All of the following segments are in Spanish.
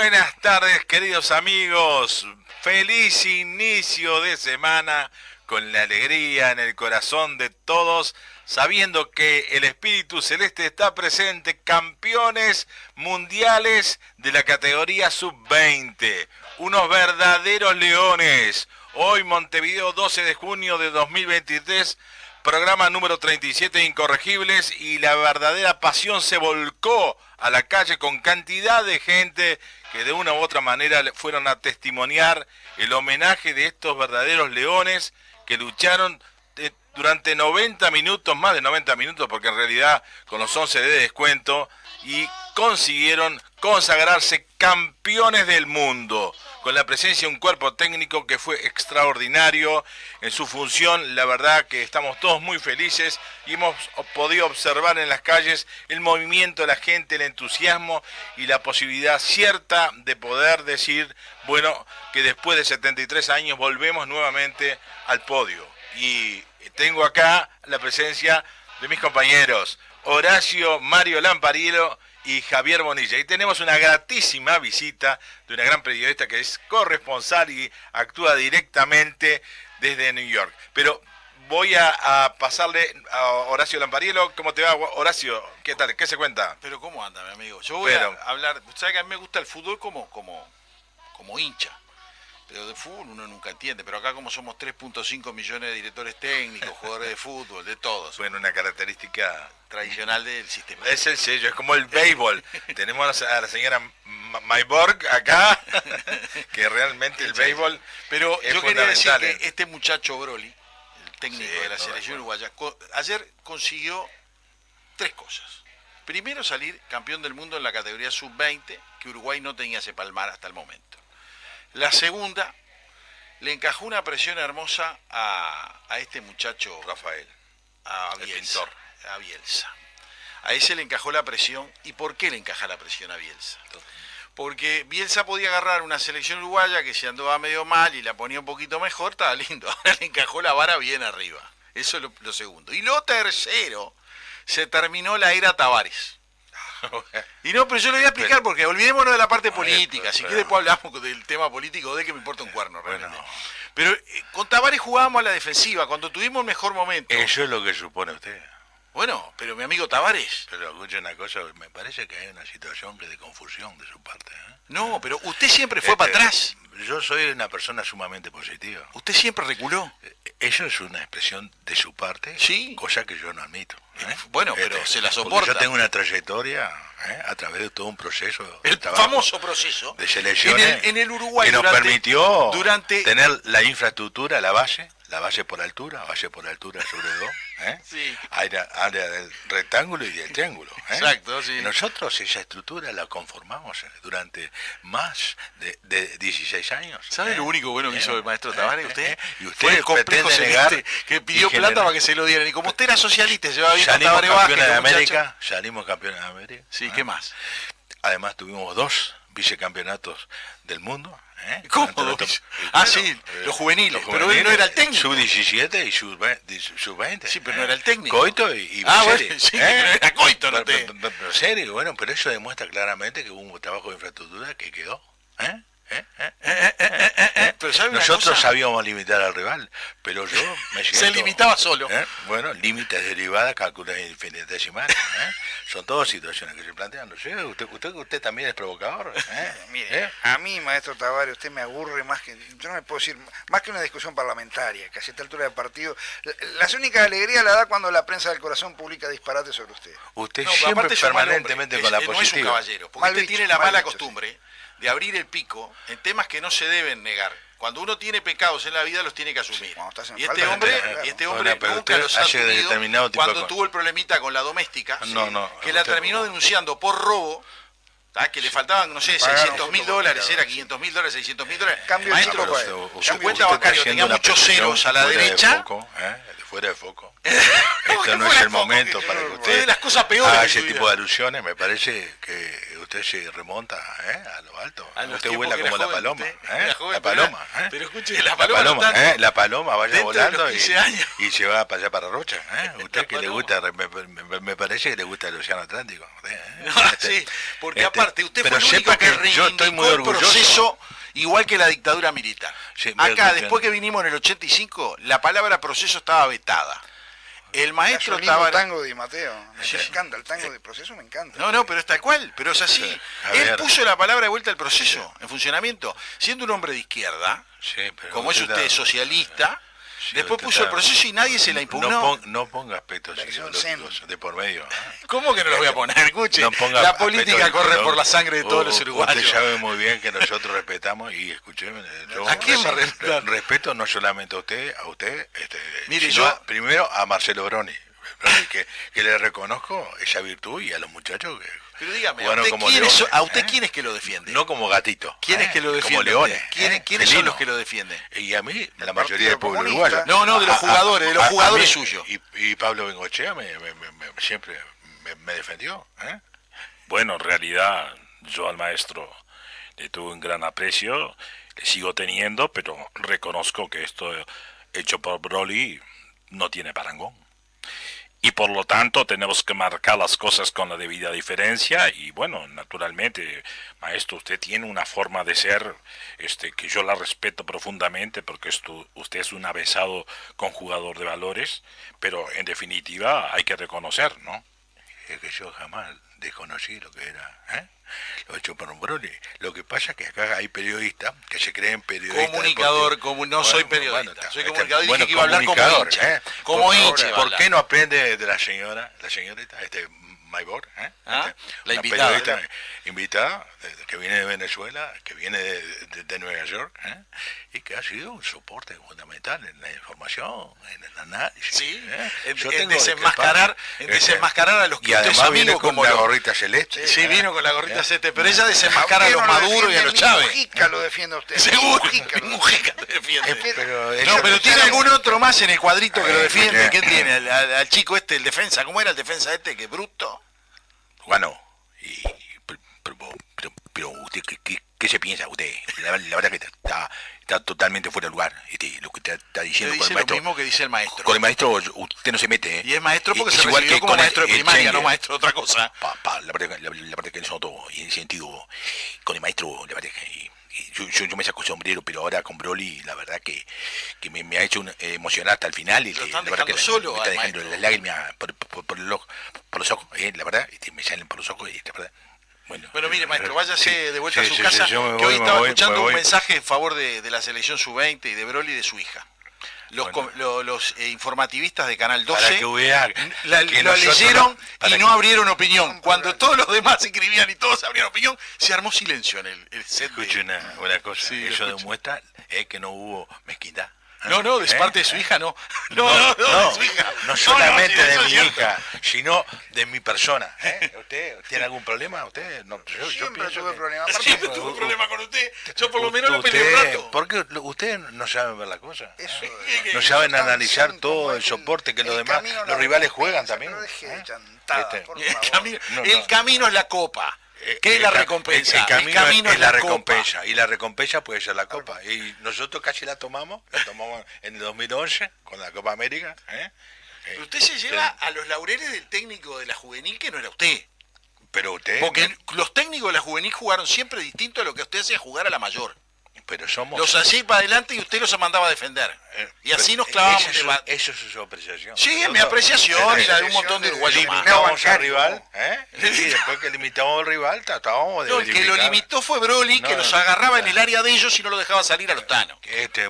Buenas tardes, queridos amigos. Feliz inicio de semana con la alegría en el corazón de todos, sabiendo que el espíritu celeste está presente, campeones mundiales de la categoría sub-20, unos verdaderos leones. Hoy Montevideo, 12 de junio de 2023, programa número 37 de Incorregibles, y la verdadera pasión se volcó a la calle con cantidad de gente que de una u otra manera fueron a testimoniar el homenaje de estos verdaderos leones que lucharon durante 90 minutos, más de 90 minutos, porque en realidad con los 11 de descuento, y consiguieron consagrarse campeones del mundo, con la presencia de un cuerpo técnico que fue extraordinario en su función. La verdad que estamos todos muy felices y hemos podido observar en las calles el movimiento de la gente, el entusiasmo y la posibilidad cierta de poder decir, bueno, que después de 73 años volvemos nuevamente al podio. Y tengo acá la presencia de mis compañeros Horacio Mario Lampariello y Javier Bonilla. Y tenemos una gratísima visita de una gran periodista que es corresponsal y actúa directamente desde New York. Pero voy a pasarle a Horacio Lampariello. ¿Cómo te va, Horacio? ¿Qué tal? ¿Qué se cuenta? Pero ¿cómo anda, mi amigo? Yo voy a hablar... ¿Sabes que a mí me gusta el fútbol como hincha? Pero de fútbol uno nunca entiende. Pero acá como somos 3.5 millones de directores técnicos, jugadores de fútbol, de todos. Bueno, una característica tradicional del sistema. Es el sello, es como el béisbol. Tenemos a la señora Mayborg acá, que realmente el béisbol. Pero es yo quería decir fundamental. que este muchacho Broly, el técnico de la selección uruguaya, ayer consiguió 3 cosas. Primero, salir campeón del mundo en la categoría sub-20, que Uruguay no tenía ese palmar hasta el momento. La segunda, le encajó una presión hermosa a este muchacho Rafael, a el Bielsa, pintor. a Bielsa. A ese le encajó la presión. ¿Y por qué le encaja la presión a Bielsa? Porque Bielsa podía agarrar una selección uruguaya que se andaba medio mal y la ponía un poquito mejor, estaba lindo. Ahora le encajó la vara bien arriba. Eso es lo segundo. Y lo tercero, se terminó la era Tavares. Y no, pero yo le voy a explicar, porque olvidémonos de la parte política. Si quiere después hablamos del tema político, de que me importa un cuerno realmente. Bueno. Pero con Tavares jugábamos a la defensiva, cuando tuvimos el mejor momento. Eso es lo que supone usted. Bueno, pero mi amigo Tavares. Pero escuche una cosa, me parece que hay una situación de confusión de su parte. No, pero usted siempre fue para atrás. Yo soy una persona sumamente positiva. Usted siempre reculó. Eso es una expresión de su parte, sí, cosa que yo no admito. Bueno, pero se la soporta. Yo tengo una trayectoria a través de todo un proceso. El famoso proceso de selecciones en el Uruguay, que nos permitió durante tener la infraestructura, la base por altura sobre dos, sí, área del rectángulo y del triángulo. Exacto, sí. Y nosotros esa estructura la conformamos durante más de 16 años. ¿Sabe lo único bueno que hizo el maestro Tavares? Usted y usted fue el complejo celeste que pidió plata para que se lo dieran. Y como usted era socialista, se va bien con Tavares Vázquez. Salimos campeones de América. Sí, ¿qué más? Además tuvimos 2 vicecampeonatos del mundo. ¿Cómo? Sí, los juveniles. Pero él no era el técnico. Sub-17 y sub-20. Sí, pero no era el técnico. Coito y bueno, sí, pero era Coito, no te... Pero serio, bueno, pero eso demuestra claramente que hubo un trabajo de infraestructura que quedó. Pero nosotros sabíamos limitar al rival, pero yo me siento... Se limitaba solo. Bueno, límites derivadas, cálculos infinitesimales. Son todas situaciones que se plantean. ¿No sé? ¿Usted también es provocador? Mire, a mí, maestro Tavares, usted me aburre más que... Yo no me puedo decir más que una discusión parlamentaria, que a esta altura del partido... Las únicas alegrías la da cuando la prensa del corazón publica disparates sobre usted. Usted siempre permanentemente con la positiva. No es un caballero, porque usted tiene la mala costumbre de abrir el pico en temas que no se deben negar. Cuando uno tiene pecados en la vida, los tiene que asumir. Y este hombre nunca los ha asumido. Cuando tuvo el problemita con la doméstica, que la terminó denunciando por robo, que le faltaban, no sé, $600.000, era $500.000, $600.000. Maestro, su cuenta bancaria tenía muchos ceros a la derecha, fuera de foco. ¿Cómo que Esto no fuera es de el foco? momento para que Fue de usted las cosas peores haga de ese su tipo vida. de alusiones. Me parece que usted se remonta a lo alto. A los Usted tiempos vuela que era como la joven, paloma. usted era joven, La pero paloma. pero escuche, la paloma no tanto. La paloma vaya Dentro de los volando 15 años. y se va para allá para Rocha. Usted La que le paloma. gusta, me parece que le gusta el océano Atlántico. No, sí, porque Este, aparte usted fue pero el único sepa que que yo estoy reivindicó muy el orgulloso. proceso igual que la dictadura militar. Sí, Acá, pero- después que vinimos en el 85, la palabra proceso estaba vetada. El maestro El mismo estaba... tango de Mateo. Sí, Me sí. encanta, el tango de proceso me encanta. No, pero es tal cual, pero es así. Sí, a Él ver. puso la palabra de vuelta al proceso en funcionamiento. Siendo un hombre de izquierda, Sí, pero como es usted está- socialista, Sí, después usted puso el está- proceso y nadie se la impugnó. No ponga aspectos Versión ideológicos de por medio. ¿Cómo que no lo voy a poner? Escuche, No ponga la aspectos política corre ideológicos. por la sangre de todos los Usted uruguayos. sabe muy bien que nosotros respetamos y escúcheme. Yo ¿A quién va a respetar? respeto no solamente a usted, Mire, sino yo- primero a Marcelo Broni, que le reconozco esa virtud y a los muchachos que Pero dígame, ¿a jugaron usted, como quiénes leones, son- ¿a usted quién es que lo defiende? no como gatito. ¿Quién es que lo defiende? Como leones. ¿Quiénes son felinos. los que lo defienden? Y a mí, la El mayoría del Partido pueblo Comunista. uruguayo. No, de los jugadores, de los jugadores suyos. Y Pablo Bengochea siempre me defendió. Bueno, en realidad yo al maestro le tuve un gran aprecio, le sigo teniendo, pero reconozco que esto hecho por Broly no tiene parangón. Y por lo tanto tenemos que marcar las cosas con la debida diferencia y bueno, naturalmente, maestro, usted tiene una forma de ser que yo la respeto profundamente porque usted es un avesado conjugador de valores, pero en definitiva hay que reconocer, ¿no? Es que yo jamás desconocí lo que era. Lo hecho por un Broly. Lo que pasa es que acá hay periodistas que se creen periodistas. Comunicador, deportivos. no soy Bueno, periodista, soy está- comunicador y bueno, dije que iba a hablar como comunicador, hincha. Como hincha iba a ¿Por hablar. qué no aprende de la señorita, Maybor? ¿Ah? La Una invitada. periodista invitada, que viene de Venezuela, que viene de Nueva York, y que ha sido un soporte fundamental en la información, en el análisis. Sí, en Yo tengo desenmascarar, que- desenmascarar a los que y usted es además viene amigo con como la los... gorrita celeste. Sí, vino con la gorrita celeste, pero ella A desenmascara a usted los no lo Maduro y a defiende, los ni Chávez. Mujica lo defiende a usted. Seguro, Mujica lo Mujica te defiende. Pero No, ella- pero ¿tiene algún otro más en el cuadrito que lo defiende? escuché. ¿Qué tiene? Al chico el defensa, ¿cómo era el defensa que es bruto? Bueno, pero usted, ¿qué se piensa usted? La verdad que está totalmente fuera de lugar lo que está Que diciendo con dice el lo maestro. mismo que dice el maestro. Con el maestro usted no se mete. Y es maestro porque Es se igual recibió que como con el- maestro de el primaria, no Schengen. maestro de otra cosa. La verdad que nosotros, en ese sentido, con el maestro, la verdad que yo me saco el sombrero, pero ahora con Broly, la verdad que me ha hecho emocionar hasta el final. Y Lo que, están la verdad dejando que solo me está al dejando maestro. las lágrimas por los ojos, la verdad, me salen por los ojos, y la verdad. Bueno, mire, maestro, váyase sí, de vuelta sí, a su sí, casa, sí, yo me que hoy voy, estaba me escuchando voy. un mensaje en favor de la selección sub-20 y de Broly y de su hija. Los informativistas de Canal 12 Para que vea que lo nosotros leyeron para y que- no abrieron opinión. Cuando todos los demás escribían y todos abrían opinión, se armó silencio en el set. Escuche una cosa, Sí, eso escucho. demuestra que no hubo mezquindad. No, de parte de su hija no. No, de su hija. No solamente sí, de eso es mi cierto. hija, sino de mi persona. ¿Usted tiene algún problema? ¿Usted? No, yo Siempre pienso tuve que- problemas. Aparte, Siempre tuve un problema con usted. Yo por lo menos lo peleé un Usted- rato. porque ustedes no saben ver la cosa. eso No saben Tan analizar cinco, todo el el- soporte que los el demás, camino a la los rivales recompensa, juegan también. pero deje de chantada, Este, por El favor. camino, No, el no. camino es la copa. ¿Qué es la recompensa? El camino es la copa. recompensa. Y la recompensa puede ser la copa. Y nosotros casi la tomamos en el 2011 con la Copa América. Pero usted se lleva a los laureles del técnico de la juvenil que no era usted. Pero usted... Porque los técnicos de la juvenil jugaron siempre distinto a lo que usted hacía jugar a la mayor. Pero somos... Los hacía para adelante y usted los mandaba a defender. Y así nos clavábamos Eso, debate. eso es su apreciación. Sí, es mi apreciación y la de un montón de uruguayos más. Limitamos al bancario. rival, y después que limitamos al rival, tratábamos de No, el que lo verificar. limitó fue Broly, que No, los no. agarraba en el área de ellos y no lo dejaba salir a los tanos.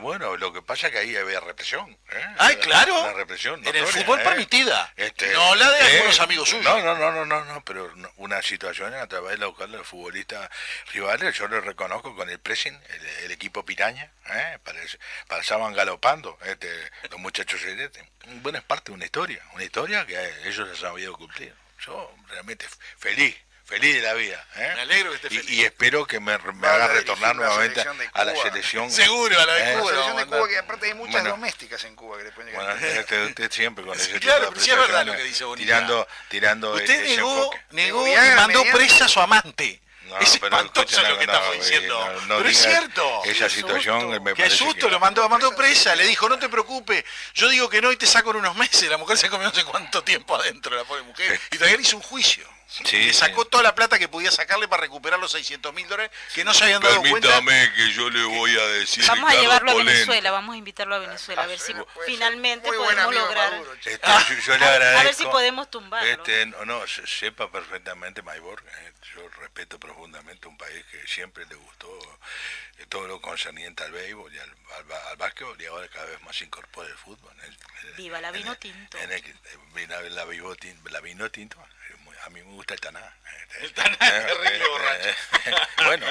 Bueno, lo que pasa es que ahí había represión. Ay, claro. La represión En el notoria, fútbol permitida. No la de algunos amigos suyos. No, pero una situación a través de los futbolistas rivales, yo lo reconozco con el pressing, el equipo piraña, pasaban galopando los muchachos celestes. Bueno, es parte de una historia que ellos han sabido cumplir. Yo realmente feliz feliz de la vida. Me alegro que esté feliz. Y espero que me Va haga a retornar dirigir la nuevamente selección de a la Cuba. selección. Seguro, a la de La Cuba. selección de vamos a Cuba, que aparte hay muchas Bueno. domésticas en Cuba que le pueden llegar. Bueno, usted siempre con ese Claro, tipo de pero sí es verdad prestaciones, lo que dice Bonilla. tirando Usted ese enfoque. negó y Viagra mandó mediante- presa a su amante. No, es pero espantoso escucha, lo que no, estamos no, diciendo. no pero es diga cierto. Esa situación me Qué parece susto, que- lo mandó presa. Le dijo, no te preocupes, yo digo que no y te saco en unos meses. La mujer se comió no sé cuánto tiempo adentro, la pobre mujer. Y todavía le hizo un juicio. Sí, le sacó sí. toda la plata que podía sacarle para recuperar los $600.000 que no se habían dado cuenta. Permítame que yo le voy a decir. Vamos a Carlos llevarlo a Polenta. Venezuela, vamos a invitarlo a Venezuela, a ver si Puede ser. finalmente Muy buen podemos amigo de lograr. Maduro, che. Yo le agradezco. A ver si podemos tumbarlo. Sepa perfectamente, Maybor, yo respeto profundamente un país que siempre le gustó todo lo concerniente al béisbol y al básquetbol, y ahora cada vez más se incorpora el fútbol. Viva la vino tinto. La vino tinto. A mí me gusta el taná. El taná, terrible borracho. Bueno,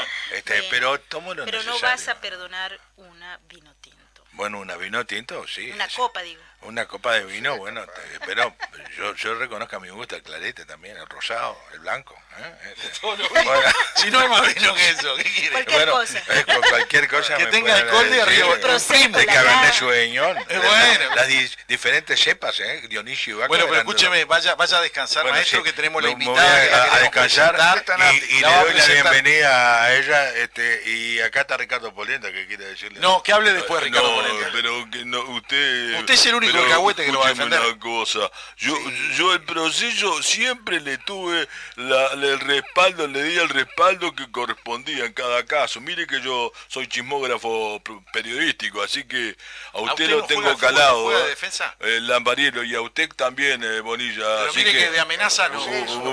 Bien. pero tomo lo Pero no necesario. vas a perdonar una vino tinto. Bueno, una vino tinto, sí. Una sí. copa, digo. Una copa de vino, bueno, pero yo reconozco a mí me gusta el clarete también, el rosado, el blanco. Todo lo Bueno, Si no hay más vino que eso, ¿qué quiere? Cualquier cosa. con cualquier cosa Que me tenga pueden alcohol de decir, arriba. Prosecco, de la Cabernet nada. Sauvignon, Bueno. las diferentes cepas, Dionisio y Baco. Bueno, pero eran de escúcheme, vaya a descansar, Bueno, maestro, sí. que tenemos la Me voy invitada. que la a queremos descansar presentar. y La le va a doy la presentar. bienvenida a ella, y acá está Ricardo Polenta, que quiere decirle. No, que hable después, Ricardo No, Polenta. pero que no, usted... Usted es el único pero alcahuete que lo va a escúcheme defender. una cosa, yo el proceso siempre le tuve el respaldo, le di el respaldo que correspondía en cada caso. Mire que yo soy chismógrafo periodístico, así que a usted usted lo no tengo juega fútbol, calado. no juega de defensa? Lampariello, y a usted también, Bonilla. Pero así mire que de amenaza no.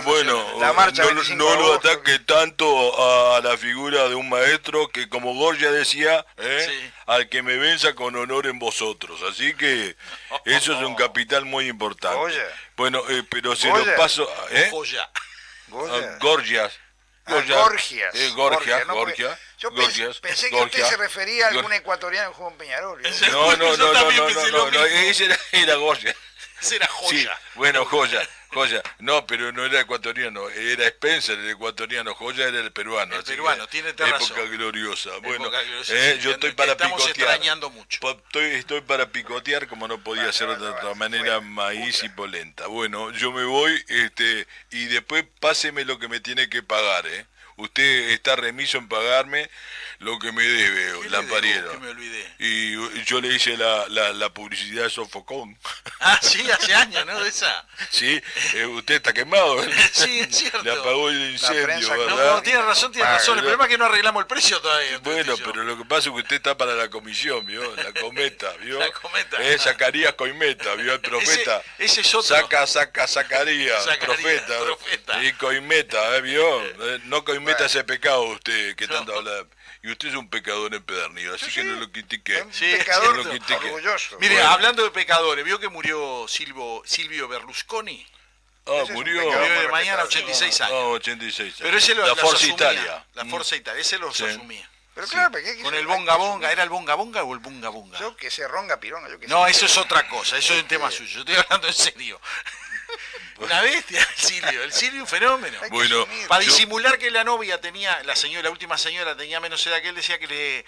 Bueno, La marcha no, 25 no de lo agosto. ataque tanto a la figura de un maestro que, como Gorgia decía, Sí. al que me venza con honor en vosotros. Así que eso es un capital muy importante. Goya. Bueno, pero se Goya. lo paso... Joya. Goya. Gorgias. Gorgias. Gorgias, ¿no? Porque Gorgias. Yo Gorgias, pensé que Gorgias. usted se refería a algún ecuatoriano que jugó en Peñarol. ¿no? No, Yo también pensé lo mismo. ese era Gorgias. Ese era Sí, Joya. bueno, Joya. No, pero no era ecuatoriano, era Spencer el ecuatoriano, Joya era el peruano. El así peruano, que tiene usted época razón. gloriosa. Bueno, Época gloriosa, sí, yo que- estoy que para estamos picotear. extrañando mucho. Estoy para picotear como no podía ser de otra manera, maíz y polenta. Bueno, yo me voy, y después páseme lo que me tiene que pagar, Usted está remiso en pagarme lo que me debe, ¿Qué le Lampariero. debo? Que me olvidé. Y yo le hice la publicidad de Sofocón. Ah, sí, hace años, ¿no? De esa. Sí, usted está quemado. Sí, es cierto. Le apagó el incendio, prensa- No, ¿verdad? no, tiene razón. El problema es que no arreglamos el precio todavía. Bueno, Castillo. pero lo que pasa es que usted está para la comisión, ¿vio? La cometa, ¿vio? La cometa. Zacarías Coimeta, ¿vio? El profeta. Ese es otro. Zacarías, Zacarías, profeta. profeta. Y Coimeta, ¿vio? No cometa ese pecado usted, que No. tanto habla. Y usted es un pecador empedernido, así que no lo critique. Es un Sí, es pecador cierto. Critique. orgulloso. Mire, Bueno. hablando de pecadores, ¿vio que murió Silvio Berlusconi? Ah, Ese es un murió. pecador Murió muy de mañana, respetable. 86 Ah, años. 86. Pero ese la los Forza asumía. Italia. La Forza Italia, ese los Sí. asumía. Pero claro, ¿qué quiere Con el decir? bonga Hay que bonga, asumir. ¿era el bonga bonga o el bunga bunga? Yo que se ronga pironga, yo que No, sé. eso es otra cosa, eso es un tema suyo. Yo estoy hablando en serio. Una bestia, el Silvio un fenómeno. Hay que Bueno, asumir. Para Yo- disimular que la novia tenía, la última señora tenía menos edad que él, decía que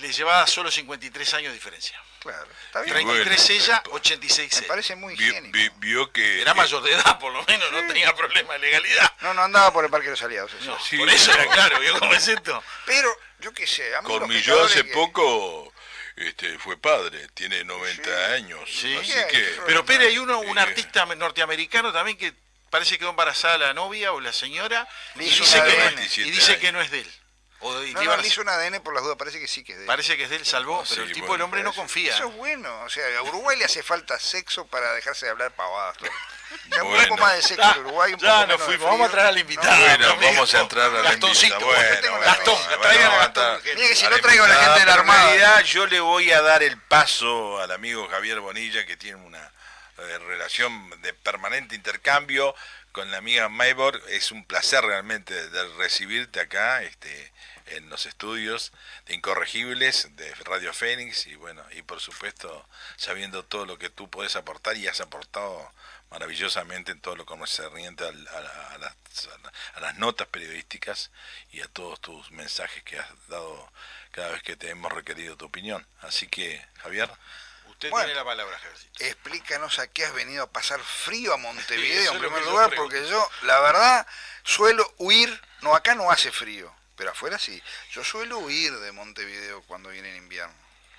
le llevaba solo 53 años de diferencia. Claro, está bien. 33 Bueno, ella, 86 Me él. parece muy Vio, higiénico. vio que... Era mayor de edad, por lo menos, no tenía problema de legalidad. No andaba por el Parque de los Aliados. Eso. No, Sí, por eso no. era claro, ¿vio cómo es esto? Pero, yo qué sé, a mí los Cormilló pecadores hace que- poco fue padre, tiene 90 Sí. años. Sí. Así Sí, que... Pero Pérez, hay un Eh. artista norteamericano también que parece que quedó embarazada la novia o la señora Le y hizo dice, un que, ADN. y dice que no es de él. O de- No, le no, iban a- le hizo un ADN por las dudas, parece que sí que es de él. Parece que es de él, salvó, Sí, pero el tipo bueno, del hombre no Eso- confía. Eso es bueno, o sea, a Uruguay le hace falta sexo para dejarse de hablar pavadas. todo. O sea, un Bueno. poco más de sexo en Uruguay, un Ya poco nos menos de fuimos, frío. vamos a traer al invitado. No, Bueno, amigo. vamos a entrar a la Gastoncito, invita. Bueno, yo tengo la Gastón, invita. que traigan a vamos Gastón. estar- Mira que si a no la traigo a la invitada, gente de la pero en Armada. realidad yo le voy a dar el paso al amigo Javier Bonilla, que tiene una relación de permanente intercambio con la amiga Maybor. Es un placer realmente de recibirte acá en los estudios de Incorregibles de Radio Fénix, y bueno, y por supuesto sabiendo todo lo que tú podés aportar y has aportado maravillosamente en todo lo concerniente a las notas periodísticas y a todos tus mensajes que has dado cada vez que te hemos requerido tu opinión. Así que, Javier. Usted Bueno, tiene la palabra, Javiercito. Explícanos a qué has venido a pasar frío a Sí, Montevideo eso en es lo primer que yo lugar, pregunto. porque yo, la verdad, suelo huir, no, acá no hace frío, pero afuera sí, yo suelo huir de Montevideo cuando viene el invierno.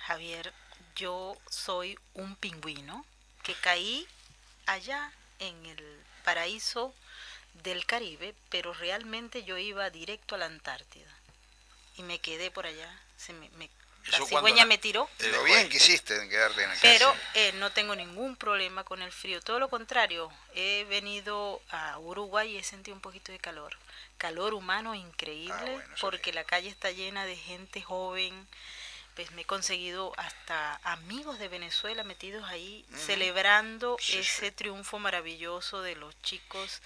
Javier, yo soy un pingüino que caí allá en el paraíso del Caribe, pero realmente yo iba directo a la Antártida y me quedé por allá. La ¿Eso cigüeña cuándo me tiró, Lo bien que hiciste en quedarte en el pero no tengo ningún problema con el frío. Todo lo contrario, he venido a Uruguay y he sentido un poquito de calor humano increíble, bueno, eso porque sí. la calle está llena de gente joven. Pues me he conseguido hasta amigos de Venezuela metidos ahí celebrando Sí, ese sí. triunfo maravilloso de los chicos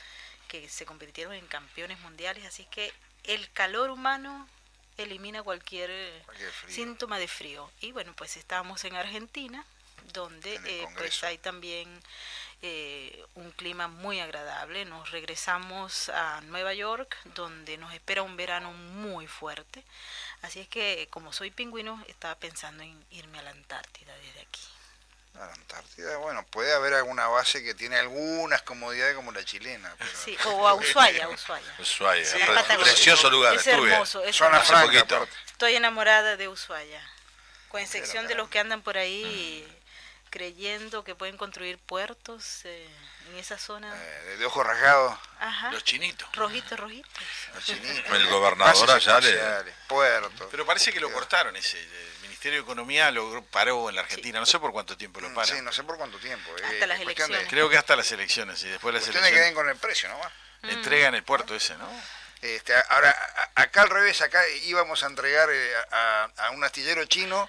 que se convirtieron en campeones mundiales. Así que el calor humano elimina cualquier frío. síntoma de frío. Y bueno, pues estábamos en Argentina, donde En el pues Congreso. hay también un clima muy agradable. Nos regresamos a Nueva York, donde nos espera un verano muy fuerte. Así es que, como soy pingüino, estaba pensando en irme a la Antártida desde aquí. A la Antártida, bueno, puede haber alguna base que tiene algunas comodidades como la chilena, pero Sí, o a Ushuaia, Ushuaia. Ushuaia, Sí, la Patagonia. precioso lugar, Es estuve. hermoso, es zona hermoso. franca. poquito. aparte. Estoy enamorada de Ushuaia, con excepción de caramba. los que andan por ahí creyendo que pueden construir puertos en esa zona. De ojos rasgados, Ajá, Los chinitos. rojitos, rojitos. los chinitos. El gobernador Bases allá le... espaciales, puertos. Pero parece que lo cortaron ese. El Ministerio de Economía lo paró en la Argentina. No sé por cuánto tiempo lo para. Sí, no sé por cuánto tiempo. Hasta las es cuestión de- elecciones. Creo que hasta las elecciones. Y después de las cuestión de que den elecciones con el precio nomás. entregan el puerto ese, ¿no? Ahora, acá al revés, acá íbamos a entregar a un astillero chino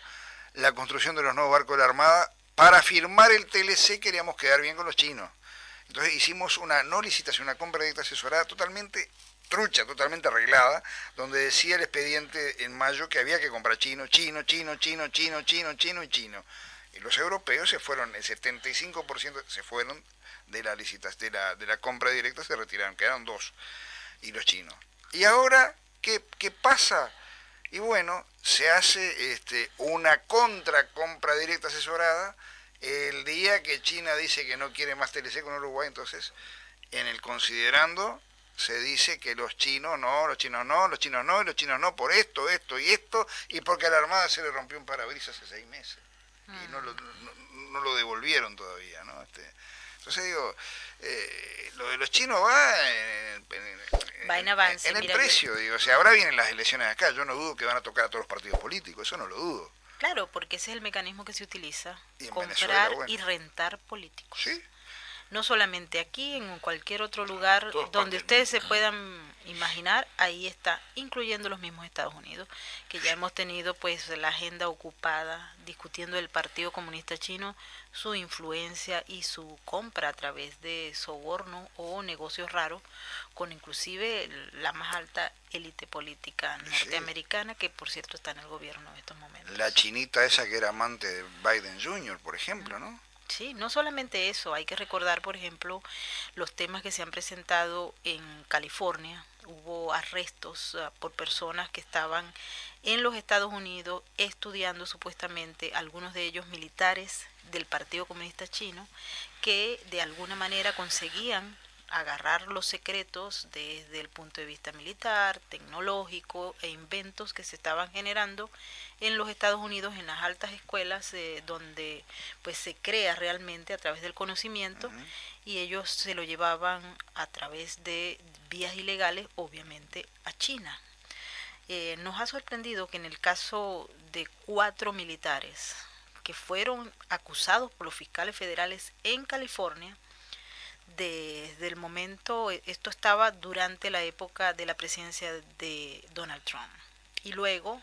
la construcción de los nuevos barcos de la Armada. Para firmar el TLC queríamos quedar bien con los chinos. Entonces hicimos una no licitación, una compra directa asesorada totalmente trucha, totalmente arreglada, donde decía el expediente en mayo que había que comprar chino. Y los europeos se fueron, el 75% se fueron de la licitación, de la compra directa, se retiraron, quedaron dos, y los chinos. Y ahora, ¿qué pasa? Y bueno, se hace una compra directa asesorada el día que China dice que no quiere más TLC con Uruguay. Entonces, en el considerando se dice que los chinos no, por esto, y porque a la Armada se le rompió un parabrisas hace 6 meses. Y no lo devolvieron todavía, ¿no? Entonces digo, lo de los chinos va Va en avance, en el mira, precio, digo. O sea, ahora vienen las elecciones acá, yo no dudo que van a tocar a todos los partidos políticos, eso no lo dudo. Claro, porque ese es el mecanismo que se utiliza, Y en comprar Venezuela, bueno. y rentar políticos. Sí, No solamente aquí, en cualquier otro lugar todas donde partes ustedes se puedan imaginar, ahí está, incluyendo los mismos Estados Unidos, que ya hemos tenido pues la agenda ocupada discutiendo el Partido Comunista Chino, su influencia y su compra a través de soborno o negocios raros, con inclusive la más alta élite política norteamericana, que por cierto está en el gobierno en estos momentos. la chinita esa que era amante de Biden Jr., por ejemplo, ¿no? Sí, no solamente eso, hay que recordar, por ejemplo, los temas que se han presentado en California. Hubo arrestos por personas que estaban en los Estados Unidos estudiando supuestamente, algunos de ellos militares del Partido Comunista Chino, que de alguna manera conseguían agarrar los secretos desde el punto de vista militar, tecnológico e inventos que se estaban generando en los Estados Unidos, en las altas escuelas, donde pues se crea realmente a través del conocimiento, y ellos se lo llevaban a través de vías ilegales, obviamente, a China. Nos ha sorprendido que en el caso de 4 militares que fueron acusados por los fiscales federales en California, desde el momento, esto estaba durante la época de la presidencia de Donald Trump, y luego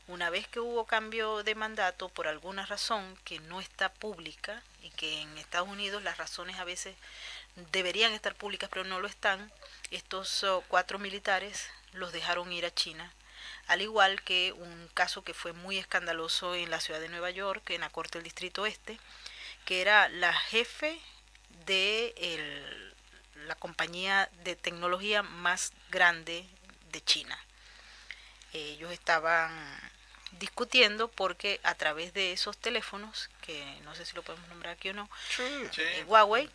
Una vez que hubo cambio de mandato por alguna razón que no está pública y que en Estados Unidos las razones a veces deberían estar públicas pero no lo están, estos 4 militares los dejaron ir a China, al igual que un caso que fue muy escandaloso en la ciudad de Nueva York, en la Corte del Distrito Este, que era la jefe de la compañía de tecnología más grande de China. Ellos estaban discutiendo porque a través de esos teléfonos, que no sé si lo podemos nombrar aquí o no, Sí. Huawei,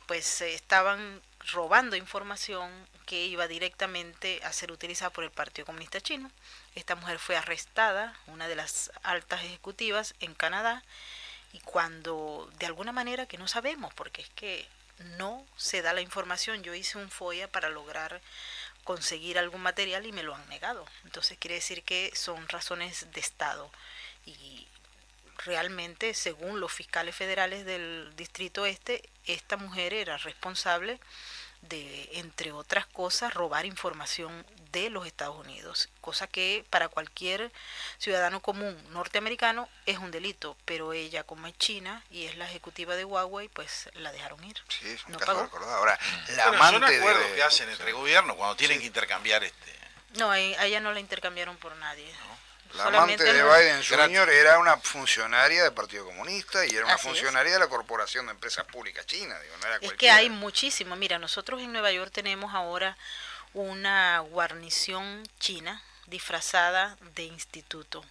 pues estaban robando información que iba directamente a ser utilizada por el Partido Comunista Chino. Esta mujer fue arrestada, una de las altas ejecutivas en Canadá, y cuando de alguna manera que no sabemos, porque es que no se da la información, yo hice un FOIA para lograr conseguir algún material y me lo han negado. Entonces quiere decir que son razones de Estado y realmente, según los fiscales federales del Distrito Este, esta mujer era responsable de, entre otras cosas, robar información de los Estados Unidos, cosa que para cualquier ciudadano común norteamericano es un delito, pero ella, como es china y es la ejecutiva de Huawei, pues la dejaron ir. Sí, es un No caso pagó. recordado. Ahora, la Pero son amante acuerdos de... que hacen entre gobiernos cuando tienen que intercambiar No, a ella no la intercambiaron por nadie. La amante de los- Biden Jr. era una funcionaria del Partido Comunista y era una Así es. funcionaria de la Corporación de Empresas Públicas China. Digo, no era Es que cualquiera. hay muchísimo. Mira, nosotros en Nueva York tenemos ahora una guarnición china disfrazada de instituto.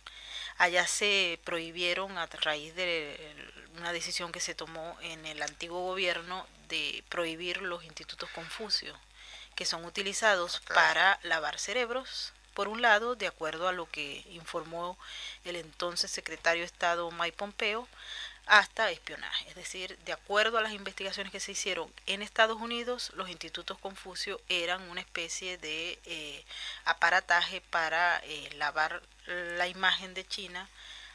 Allá se prohibieron, a raíz de una decisión que se tomó en el antiguo gobierno, de prohibir los institutos Confucio, que son utilizados Ok. para lavar cerebros, por un lado, de acuerdo a lo que informó el entonces secretario de Estado Mike Pompeo, hasta espionaje. Es decir, de acuerdo a las investigaciones que se hicieron en Estados Unidos, los institutos Confucio eran una especie de aparataje para lavar la imagen de China,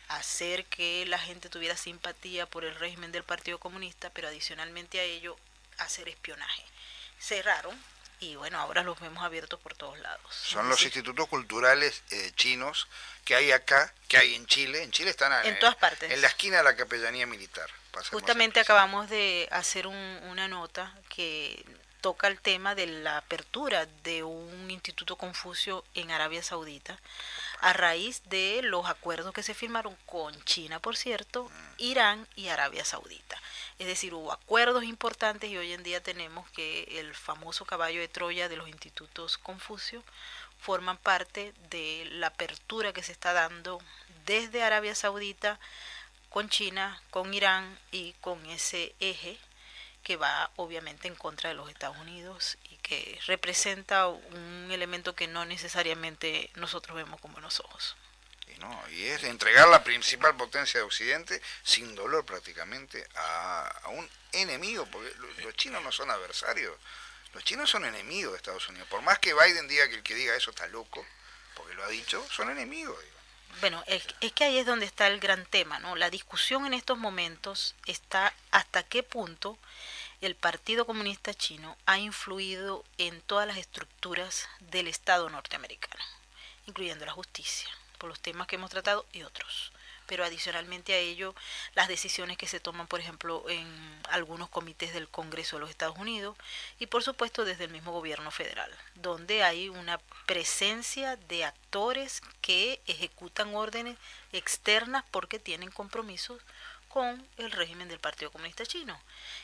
hacer que la gente tuviera simpatía por el régimen del Partido Comunista, pero adicionalmente a ello, hacer espionaje. Cerraron y bueno, ahora los vemos abiertos por todos lados. Son Es los decir, institutos culturales chinos que hay acá, que hay en Chile. En Chile están En todas partes. en la esquina de la capellanía militar. para ser más Justamente específico. acabamos de hacer una nota que toca el tema de la apertura de un instituto Confucio en Arabia Saudita, a raíz de los acuerdos que se firmaron con China, por cierto, Irán y Arabia Saudita. Es decir, hubo acuerdos importantes y hoy en día tenemos que el famoso caballo de Troya de los institutos Confucio forman parte de la apertura que se está dando desde Arabia Saudita con China, con Irán y con ese eje que va obviamente en contra de los Estados Unidos y que representa un elemento que no necesariamente nosotros vemos con buenos ojos. Y es entregar la principal potencia de Occidente sin dolor prácticamente a un enemigo, porque los chinos no son adversarios, los chinos son enemigos de Estados Unidos. Por más que Biden diga que el que diga eso está loco, porque lo ha dicho, son enemigos. Digo. Bueno, es que ahí es donde está el gran tema, ¿no? La discusión en estos momentos está hasta qué punto el Partido Comunista Chino ha influido en todas las estructuras del Estado norteamericano, incluyendo la justicia, por los temas que hemos tratado y otros. Pero adicionalmente a ello, las decisiones que se toman, por ejemplo, en algunos comités del Congreso de los Estados Unidos y por supuesto desde el mismo gobierno federal, donde hay una presencia de actores que ejecutan órdenes externas porque tienen compromisos con el régimen del Partido Comunista Chino.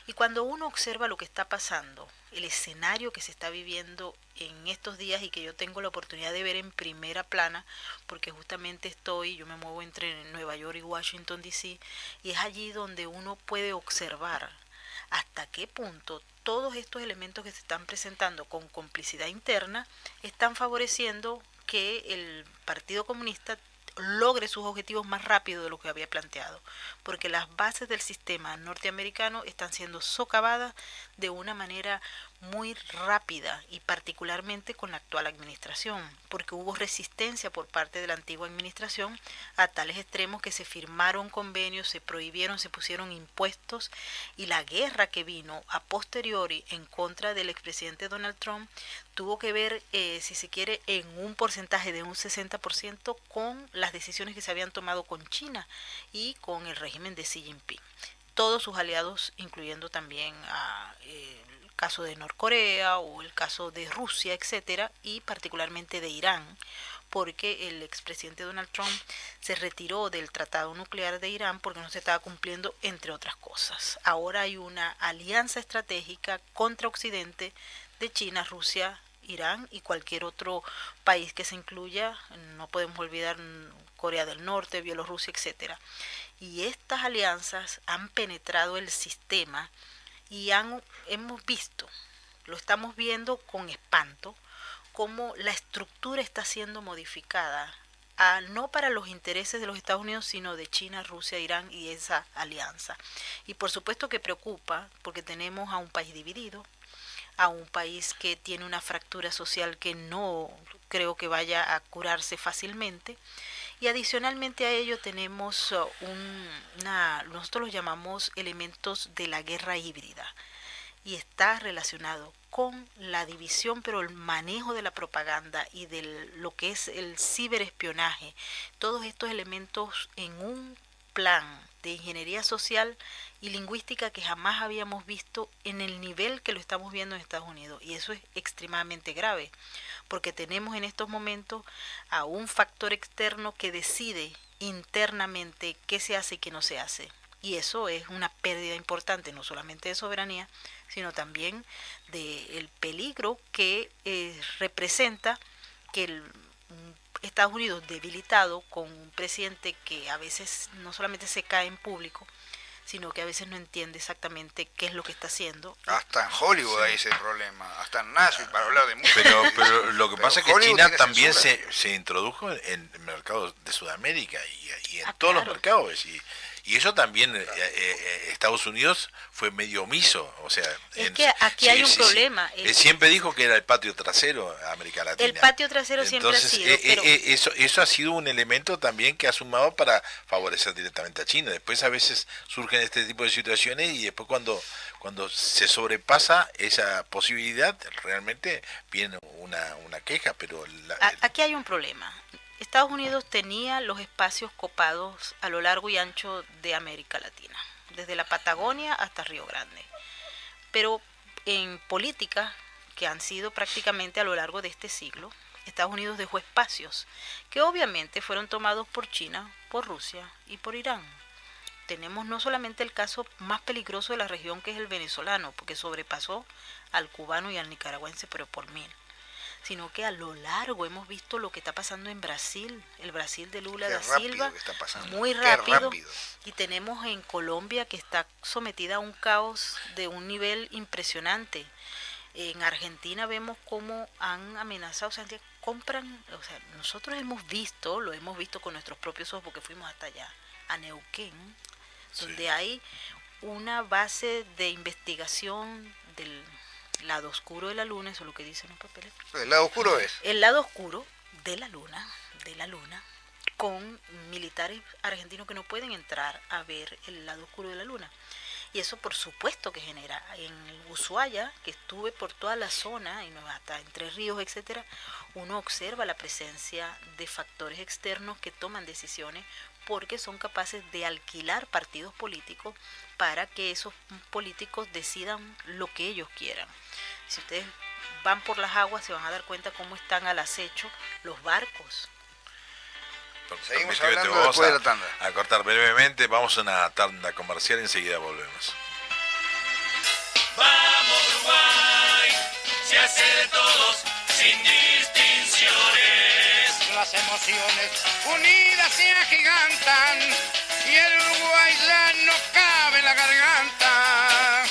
Y cuando uno observa lo que está pasando, el escenario que se está viviendo en estos días y que yo tengo la oportunidad de ver en primera plana, porque justamente yo me muevo entre Nueva York y Washington DC, y es allí donde uno puede observar hasta qué punto todos estos elementos que se están presentando con complicidad interna están favoreciendo que el Partido Comunista logre sus objetivos más rápido de lo que había planteado, porque las bases del sistema norteamericano están siendo socavadas de una manera muy rápida y particularmente con la actual administración, porque hubo resistencia por parte de la antigua administración a tales extremos que se firmaron convenios, se prohibieron, se pusieron impuestos, y la guerra que vino a posteriori en contra del expresidente Donald Trump tuvo que ver, si se quiere, en un porcentaje de un 60% con las decisiones que se habían tomado con China y con el régimen de Xi Jinping. Todos sus aliados, incluyendo también el caso de Norcorea o el caso de Rusia, etcétera, y particularmente de Irán, porque el expresidente Donald Trump se retiró del tratado nuclear de Irán porque no se estaba cumpliendo, entre otras cosas. Ahora hay una alianza estratégica contra Occidente de China, Rusia, Irán y cualquier otro país que se incluya. No podemos olvidar Corea del Norte, Bielorrusia, etcétera. Y estas alianzas han penetrado el sistema y hemos visto, lo estamos viendo con espanto, cómo la estructura está siendo modificada, no para los intereses de los Estados Unidos, sino de China, Rusia, Irán y esa alianza. Y por supuesto que preocupa, porque tenemos a un país dividido, a un país que tiene una fractura social que no creo que vaya a curarse fácilmente. Y adicionalmente a ello tenemos nosotros los llamamos elementos de la guerra híbrida, y está relacionado con la división, pero el manejo de la propaganda y de lo que es el ciberespionaje, todos estos elementos en un plan de ingeniería social y lingüística que jamás habíamos visto en el nivel que lo estamos viendo en Estados Unidos, y eso es extremadamente grave, porque tenemos en estos momentos a un factor externo que decide internamente qué se hace y qué no se hace. Y eso es una pérdida importante, no solamente de soberanía, sino también del peligro que representa que Estados Unidos debilitado, con un presidente que a veces no solamente se cae en público, sino que a veces no entiende exactamente qué es lo que está haciendo. Hasta en Hollywood hay ese problema, hasta en Nashville, para hablar de música. Pero lo que pasa es que Hollywood China tiene también censura. se introdujo en el mercado de Sudamérica y en todos claro. los mercados. Y eso también, Estados Unidos fue medio omiso. O sea, Es que aquí hay un problema. Él siempre dijo que era el patio trasero a América Latina. El patio trasero siempre Entonces, ha sido. Pero eso ha sido un elemento también que ha sumado para favorecer directamente a China. Después a veces surgen este tipo de situaciones y después cuando se sobrepasa esa posibilidad, realmente viene una queja. Pero aquí hay un problema. Estados Unidos tenía los espacios copados a lo largo y ancho de América Latina, desde la Patagonia hasta Río Grande. Pero en política, que han sido prácticamente a lo largo de este siglo, Estados Unidos dejó espacios que obviamente fueron tomados por China, por Rusia y por Irán. Tenemos no solamente el caso más peligroso de la región, que es el venezolano, porque sobrepasó al cubano y al nicaragüense, pero por 1000. Sino que a lo largo hemos visto lo que está pasando en Brasil, el Brasil de Lula da Silva, muy rápido, y tenemos en Colombia, que está sometida a un caos de un nivel impresionante. En Argentina vemos cómo han amenazado, o sea, compran, o sea, nosotros lo hemos visto con nuestros propios ojos, porque fuimos hasta allá, a Neuquén, donde hay una base de investigación del lado oscuro de la luna, eso es lo que dicen los papeles. ¿El lado oscuro es? El lado oscuro de la luna, con militares argentinos que no pueden entrar a ver el lado oscuro de la luna. Y eso por supuesto que genera, en Ushuaia, que estuve por toda la zona, y hasta Entre Ríos, etcétera, uno observa la presencia de factores externos que toman decisiones porque son capaces de alquilar partidos políticos para que esos políticos decidan lo que ellos quieran. Si ustedes van por las aguas se van a dar cuenta cómo están al acecho los barcos. Seguimos Permíteme, hablando vamos después de la tanda. a cortar brevemente, vamos a una tanda comercial y enseguida volvemos. Vamos Uruguay, se hace de todos sin distinciones. Las emociones unidas se agigantan y el Uruguay ya no cabe en la garganta.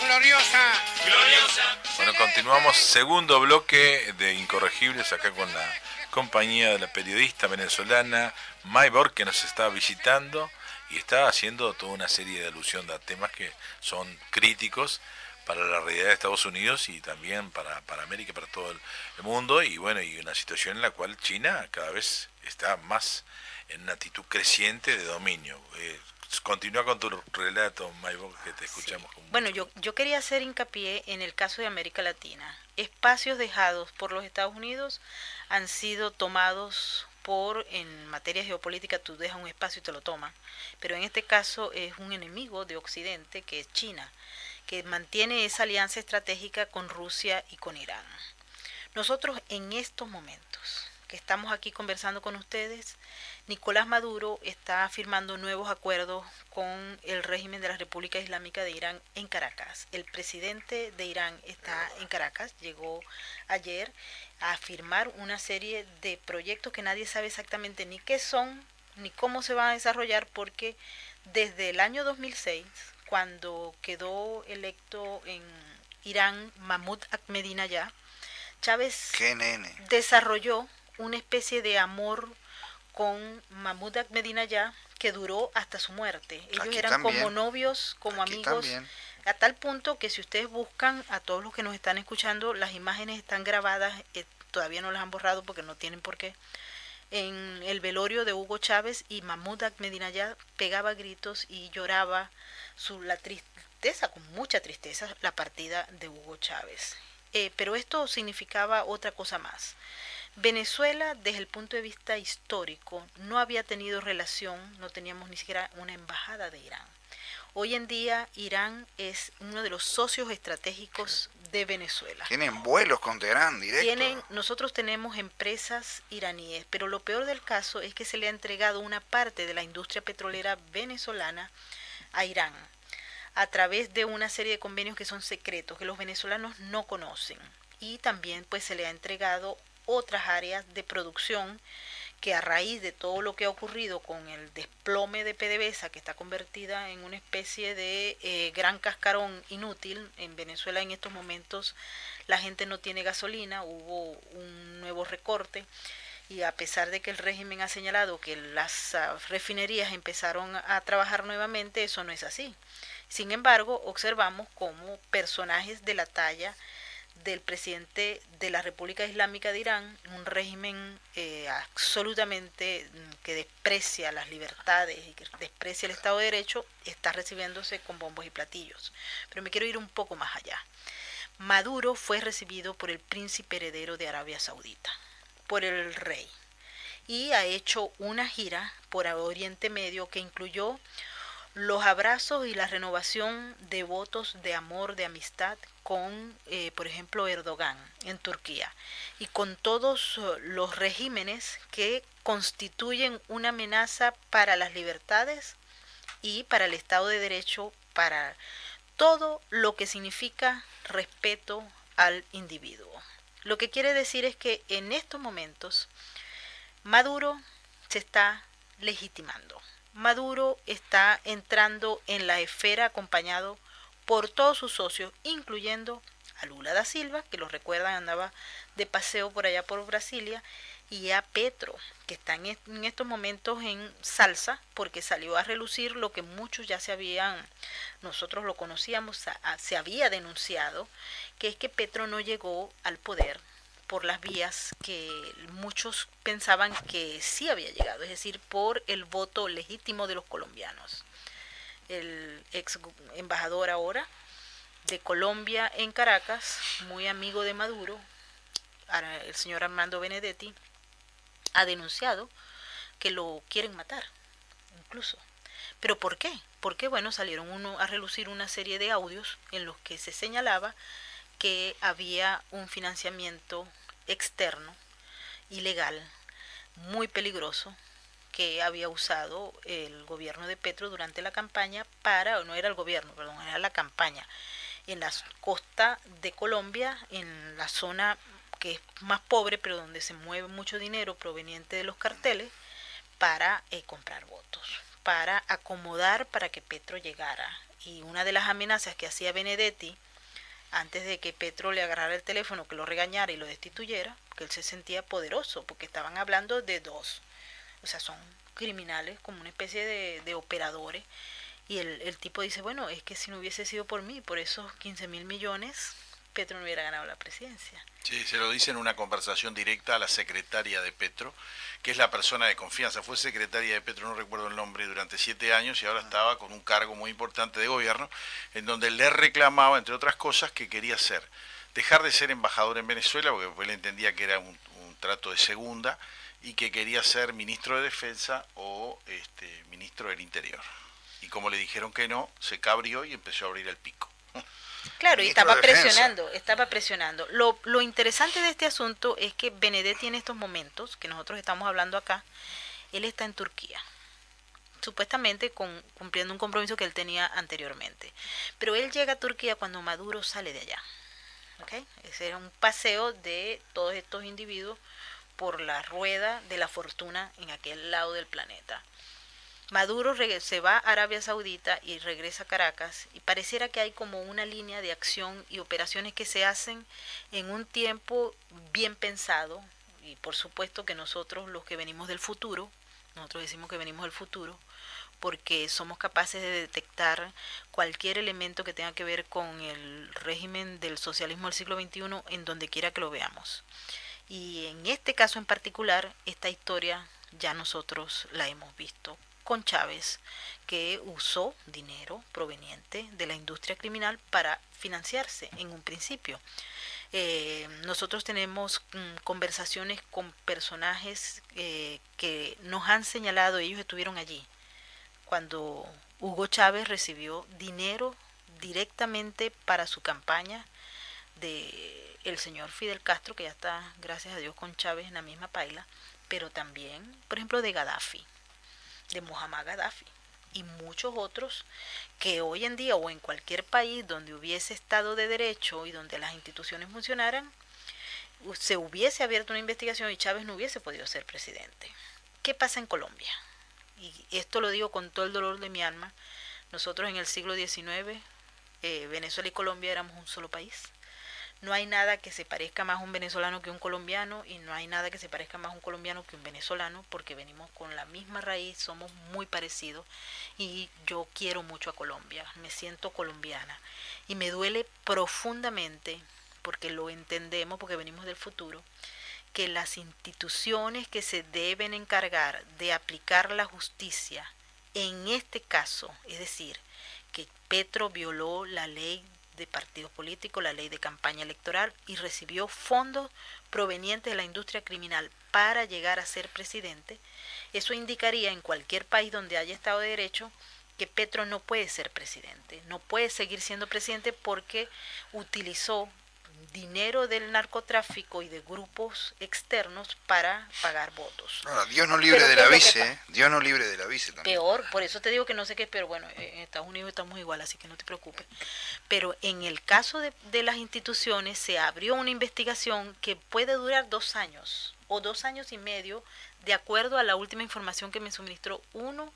Gloriosa, gloriosa. Bueno, continuamos segundo bloque de Incorregibles acá con la compañía de la periodista venezolana Maybor, que nos está visitando y está haciendo toda una serie de alusión a temas que son críticos para la realidad de Estados Unidos y también para América, para todo el mundo, y bueno, y una situación en la cual China cada vez está más en una actitud creciente de dominio. Continúa con tu relato, Maybo, que te escuchamos. Sí. Bueno, yo quería hacer hincapié en el caso de América Latina. Espacios dejados por los Estados Unidos han sido tomados en materia geopolítica, tú dejas un espacio y te lo toman, pero en este caso es un enemigo de Occidente, que es China, que mantiene esa alianza estratégica con Rusia y con Irán. Nosotros en estos momentos que estamos aquí conversando con ustedes, Nicolás Maduro está firmando nuevos acuerdos con el régimen de la República Islámica de Irán en Caracas. El presidente de Irán está en Caracas, llegó ayer a firmar una serie de proyectos que nadie sabe exactamente ni qué son, ni cómo se van a desarrollar, porque desde el año 2006, cuando quedó electo en Irán Mahmoud Ahmadinejad, Chávez desarrolló una especie de amor con Mahmoud Ahmadinejad que duró hasta su muerte. Ellos Aquí eran también. como novios, como Aquí amigos, también. a tal punto que si ustedes buscan, a todos los que nos están escuchando, las imágenes están grabadas, todavía no las han borrado porque no tienen por qué, en el velorio de Hugo Chávez, y Mahmoud Ahmadinejad pegaba gritos y lloraba la tristeza, con mucha tristeza, la partida de Hugo Chávez. Pero esto significaba otra cosa más. Venezuela, desde el punto de vista histórico, no había tenido relación, no teníamos ni siquiera una embajada de Irán. Hoy en día, Irán es uno de los socios estratégicos de Venezuela. Tienen vuelos con Teherán directo. Nosotros tenemos empresas iraníes, pero lo peor del caso es que se le ha entregado una parte de la industria petrolera venezolana a Irán, a través de una serie de convenios que son secretos, que los venezolanos no conocen. Y también pues se le ha entregado otras áreas de producción que, a raíz de todo lo que ha ocurrido con el desplome de PDVSA, que está convertida en una especie de gran cascarón inútil en Venezuela en estos momentos, la gente no tiene gasolina, hubo un nuevo recorte, y a pesar de que el régimen ha señalado que las refinerías empezaron a trabajar nuevamente, eso no es así. Sin embargo, observamos como personajes de la talla del presidente de la República Islámica de Irán, un régimen absolutamente que desprecia las libertades y que desprecia el Estado de Derecho, está recibiéndose con bombos y platillos. Pero me quiero ir un poco más allá. Maduro fue recibido por el príncipe heredero de Arabia Saudita, por el rey, y ha hecho una gira por Oriente Medio que incluyó los abrazos y la renovación de votos de amor, de amistad con, por ejemplo, Erdogan en Turquía, y con todos los regímenes que constituyen una amenaza para las libertades y para el Estado de Derecho, para todo lo que significa respeto al individuo. Lo que quiere decir es que en estos momentos Maduro se está legitimando. Maduro está entrando en la esfera acompañado por todos sus socios, incluyendo a Lula da Silva, que lo recuerdan, andaba de paseo por allá por Brasilia, y a Petro, que está en estos momentos en salsa, porque salió a relucir lo que muchos ya nosotros lo conocíamos, se había denunciado, que es que Petro no llegó al poder por las vías que muchos pensaban que sí había llegado, es decir, por el voto legítimo de los colombianos. El ex embajador ahora de Colombia en Caracas, muy amigo de Maduro, el señor Armando Benedetti, ha denunciado que lo quieren matar, incluso. ¿Pero por qué? Porque, bueno, salieron a relucir una serie de audios en los que se señalaba que había un financiamiento externo, ilegal, muy peligroso, que había usado el gobierno de Petro durante la campaña no era el gobierno, perdón, era la campaña, en la costa de Colombia, en la zona que es más pobre, pero donde se mueve mucho dinero proveniente de los carteles, para comprar votos, para acomodar para que Petro llegara. Y una de las amenazas que hacía Benedetti, antes de que Petro le agarrara el teléfono, que lo regañara y lo destituyera, porque él se sentía poderoso, porque estaban hablando de dos, o sea, son criminales como una especie de operadores, Y el tipo dice, bueno, es que si no hubiese sido por mí, por esos 15.000 millones, Petro no hubiera ganado la presidencia. Sí, se lo dice en una conversación directa a la secretaria de Petro, que es la persona de confianza. Fue secretaria de Petro, no recuerdo el nombre, durante 7 años y ahora estaba con un cargo muy importante de gobierno, en donde le reclamaba, entre otras cosas, que quería dejar de ser embajador en Venezuela, porque él entendía que era un trato de segunda, y que quería ser ministro de Defensa o ministro del Interior. Y como le dijeron que no, se cabrió y empezó a abrir el pico. Claro, y Ministro de Defensa. estaba presionando. Lo interesante de este asunto es que Benedetti en estos momentos, que nosotros estamos hablando acá, él está en Turquía, supuestamente cumpliendo un compromiso que él tenía anteriormente. Pero él llega a Turquía cuando Maduro sale de allá. ¿Okay? Ese era un paseo de todos estos individuos por la rueda de la fortuna en aquel lado del planeta. Maduro se va a Arabia Saudita y regresa a Caracas y pareciera que hay como una línea de acción y operaciones que se hacen en un tiempo bien pensado y por supuesto que nosotros los que venimos del futuro, nosotros decimos que venimos del futuro porque somos capaces de detectar cualquier elemento que tenga que ver con el régimen del socialismo del siglo XXI en donde quiera que lo veamos. Y en este caso en particular, esta historia ya nosotros la hemos visto con Chávez, que usó dinero proveniente de la industria criminal para financiarse en un principio. Nosotros tenemos conversaciones con personajes que nos han señalado, ellos estuvieron allí, cuando Hugo Chávez recibió dinero directamente para su campaña de el señor Fidel Castro, que ya está, gracias a Dios, con Chávez en la misma paila, pero también, por ejemplo, de Gaddafi, de Muammar Gaddafi y muchos otros que hoy en día o en cualquier país donde hubiese Estado de Derecho y donde las instituciones funcionaran, se hubiese abierto una investigación y Chávez no hubiese podido ser presidente. ¿Qué pasa en Colombia? Y esto lo digo con todo el dolor de mi alma. Nosotros en el siglo XIX, Venezuela y Colombia éramos un solo país. No hay nada que se parezca más a un venezolano que un colombiano y no hay nada que se parezca más a un colombiano que un venezolano porque venimos con la misma raíz, somos muy parecidos y yo quiero mucho a Colombia, me siento colombiana y me duele profundamente porque lo entendemos, porque venimos del futuro, que las instituciones que se deben encargar de aplicar la justicia en este caso, es decir, que Petro violó la ley de partidos políticos, la ley de campaña electoral y recibió fondos provenientes de la industria criminal para llegar a ser presidente, eso indicaría en cualquier país donde haya Estado de Derecho que Petro no puede ser presidente, no puede seguir siendo presidente porque utilizó dinero del narcotráfico y de grupos externos para pagar votos. Ahora, Dios no libre Pero de ¿qué la es lo que vice, pasa? Dios no libre de la vice también. Peor, por eso te digo que no sé qué es peor. Bueno, en Estados Unidos estamos igual, así que no te preocupes. Pero en el caso de las instituciones se abrió una investigación que puede durar 2 años o 2 años y medio, de acuerdo a la última información que me suministró uno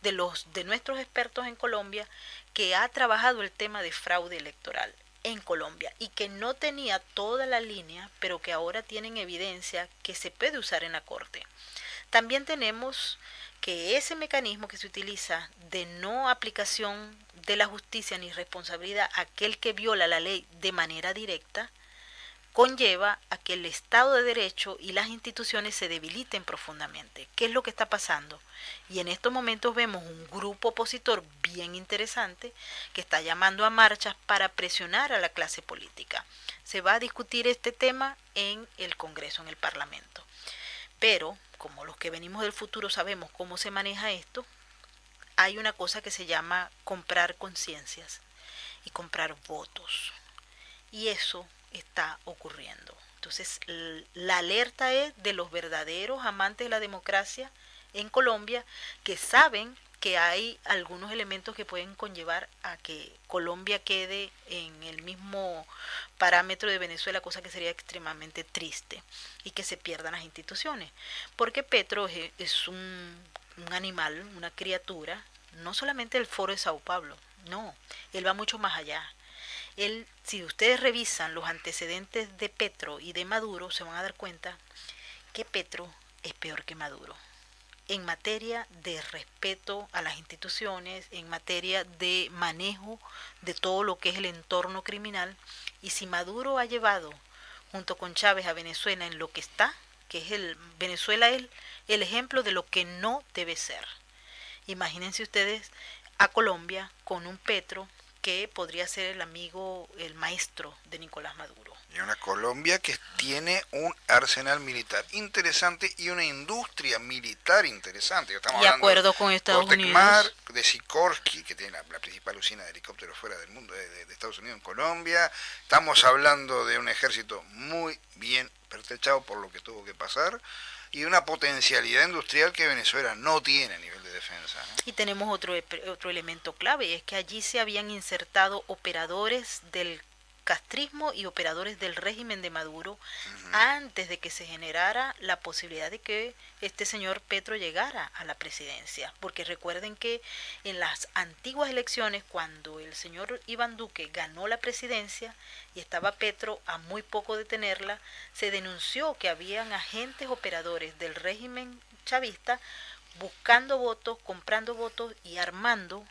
de nuestros expertos en Colombia que ha trabajado el tema de fraude electoral en Colombia y que no tenía toda la línea, pero que ahora tienen evidencia que se puede usar en la corte. También tenemos que ese mecanismo que se utiliza de no aplicación de la justicia ni responsabilidad a aquel que viola la ley de manera directa, conlleva a que el Estado de Derecho y las instituciones se debiliten profundamente. ¿Qué es lo que está pasando? Y en estos momentos vemos un grupo opositor bien interesante que está llamando a marchas para presionar a la clase política. Se va a discutir este tema en el Congreso, en el Parlamento. Pero, como los que venimos del futuro sabemos cómo se maneja esto, hay una cosa que se llama comprar conciencias y comprar votos. Y eso está ocurriendo. Entonces, la alerta es de los verdaderos amantes de la democracia en Colombia que saben que hay algunos elementos que pueden conllevar a que Colombia quede en el mismo parámetro de Venezuela, cosa que sería extremadamente triste, y que se pierdan las instituciones. Porque Petro es un animal, una criatura, no solamente del Foro de Sao Paulo, no, él va mucho más allá. Él, si ustedes revisan los antecedentes de Petro y de Maduro, se van a dar cuenta que Petro es peor que Maduro. en materia de respeto a las instituciones, en materia de manejo de todo lo que es el entorno criminal. Y si Maduro ha llevado junto con Chávez a Venezuela en lo que está, que es Venezuela es el ejemplo de lo que no debe ser. Imagínense ustedes a Colombia con un Petro que podría ser el amigo, el maestro de Nicolás Maduro. Y una Colombia que tiene un arsenal militar interesante y una industria militar interesante. Estamos De hablando acuerdo con Estados Cotecmar, Unidos. de Sikorsky, que tiene la principal usina de helicópteros fuera del mundo, de Estados Unidos en Colombia. Estamos hablando de un ejército muy bien pertrechado por lo que tuvo que pasar y una potencialidad industrial que Venezuela no tiene a nivel de defensa, ¿no? Y tenemos otro elemento clave, y es que allí se habían insertado operadores del castrismo y operadores del régimen de Maduro antes de que se generara la posibilidad de que este señor Petro llegara a la presidencia. Porque recuerden que en las antiguas elecciones, cuando el señor Iván Duque ganó la presidencia y estaba Petro a muy poco de tenerla, se denunció que habían agentes operadores del régimen chavista buscando votos, comprando votos y armando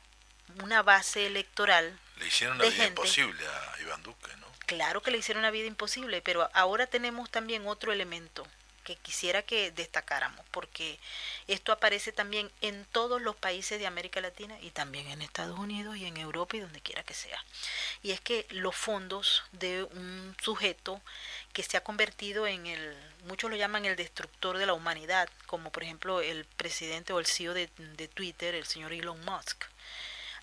una base electoral. Le hicieron la de vida gente. imposible a Iván Duque, ¿no? Claro que le hicieron una vida imposible, pero ahora tenemos también otro elemento que quisiera que destacáramos, porque esto aparece también en todos los países de América Latina y también en Estados Unidos y en Europa y donde quiera que sea. Y es que los fondos de un sujeto que se ha convertido en muchos lo llaman el destructor de la humanidad, como por ejemplo el presidente o el CEO de Twitter, el señor Elon Musk.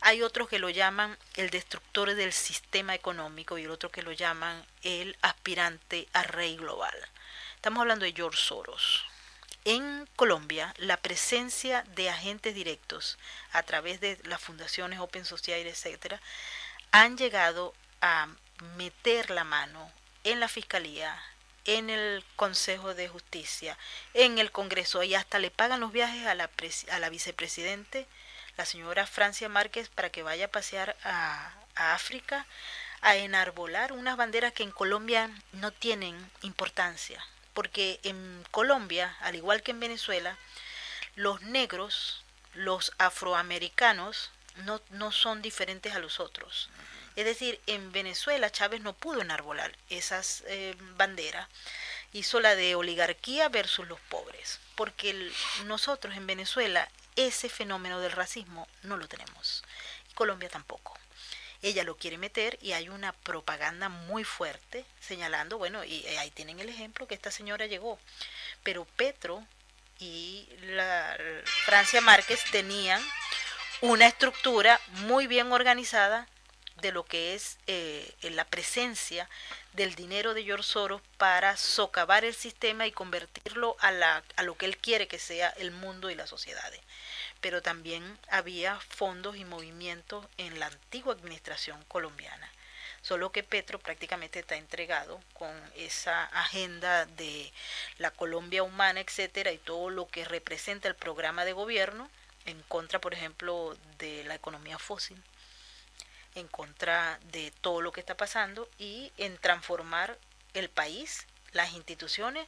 Hay otros que lo llaman el destructor del sistema económico y el otro que lo llaman el aspirante a rey global. Estamos hablando de George Soros. En Colombia, la presencia de agentes directos a través de las fundaciones Open Society, etcétera, han llegado a meter la mano en la Fiscalía, en el Consejo de Justicia, en el Congreso, y hasta le pagan los viajes a la vicepresidente, la señora Francia Márquez, para que vaya a pasear a África, a enarbolar unas banderas que en Colombia no tienen importancia, porque en Colombia, al igual que en Venezuela, los negros, los afroamericanos, no son diferentes a los otros. Es decir, en Venezuela Chávez no pudo enarbolar esas banderas, hizo la de oligarquía versus los pobres, porque nosotros en Venezuela ese fenómeno del racismo no lo tenemos. Colombia tampoco. Ella lo quiere meter y hay una propaganda muy fuerte señalando, bueno, y ahí tienen el ejemplo que esta señora llegó. Pero Petro y la Francia Márquez tenían una estructura muy bien organizada de lo que es la presencia del dinero de George Soros para socavar el sistema y convertirlo a lo que él quiere que sea el mundo y las sociedades. Pero también había fondos y movimientos en la antigua administración colombiana. Solo que Petro prácticamente está entregado con esa agenda de la Colombia humana, etcétera, y todo lo que representa el programa de gobierno, en contra, por ejemplo, de la economía fósil, en contra de todo lo que está pasando y en transformar el país, las instituciones,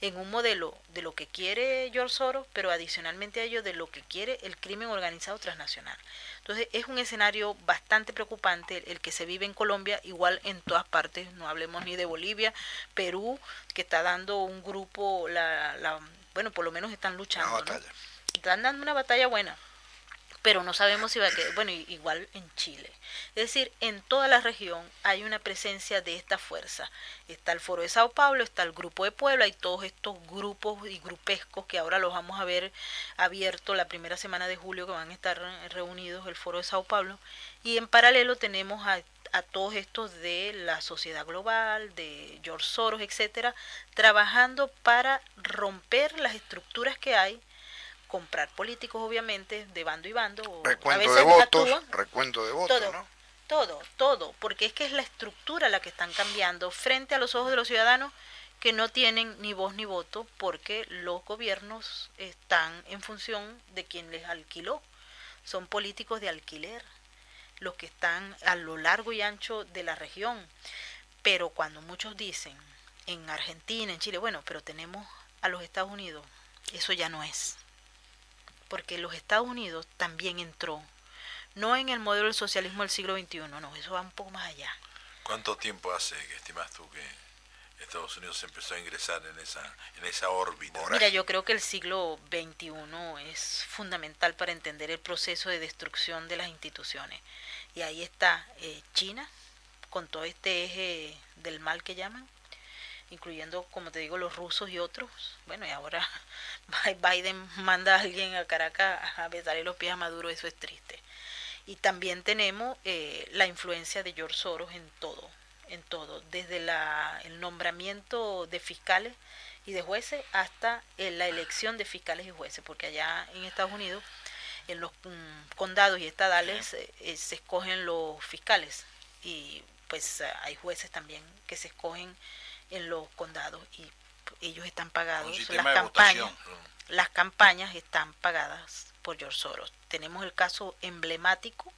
en un modelo de lo que quiere George Soros, pero adicionalmente a ello de lo que quiere el crimen organizado transnacional. Entonces es un escenario bastante preocupante el que se vive en Colombia, igual en todas partes, no hablemos ni de Bolivia, Perú, que está dando un grupo, bueno, por lo menos están luchando, ¿no? Están dando una batalla buena, pero no sabemos si va a quedar, bueno, igual en Chile. Es decir, en toda la región hay una presencia de esta fuerza. Está el Foro de Sao Paulo, está el Grupo de Puebla y todos estos grupos y grupescos que ahora los vamos a ver abierto la primera semana de julio, que van a estar reunidos el Foro de Sao Paulo. Y en paralelo tenemos a todos estos de la sociedad global, de George Soros, etcétera, trabajando para romper las estructuras que hay, comprar políticos obviamente de bando y bando, o recuento de votos, todo, porque es que es la estructura la que están cambiando frente a los ojos de los ciudadanos que no tienen ni voz ni voto, porque los gobiernos están en función de quien les alquiló, son políticos de alquiler los que están a lo largo y ancho de la región. Pero cuando muchos dicen en Argentina, en Chile, bueno, pero tenemos a los Estados Unidos, eso ya no es. porque los Estados Unidos también entró, no en el modelo del socialismo del siglo XXI, no, eso va un poco más allá. ¿Cuánto tiempo hace que estimas tú que Estados Unidos empezó a ingresar en esa órbita? Mira, yo creo que el siglo XXI es fundamental para entender el proceso de destrucción de las instituciones. Y ahí está China, con todo este eje del mal que llaman, incluyendo, como te digo, los rusos y otros. Bueno, y ahora Biden manda a alguien a Caracas a besarle los pies a Maduro, eso es triste. Y también tenemos la influencia de George Soros en todo, desde el nombramiento de fiscales y de jueces hasta la elección de fiscales y jueces, porque allá en Estados Unidos, en los condados y estadales, se escogen los fiscales, y pues hay jueces también que se escogen en los condados, y ellos están pagados, las campañas están pagadas por George Soros. Tenemos el caso emblemático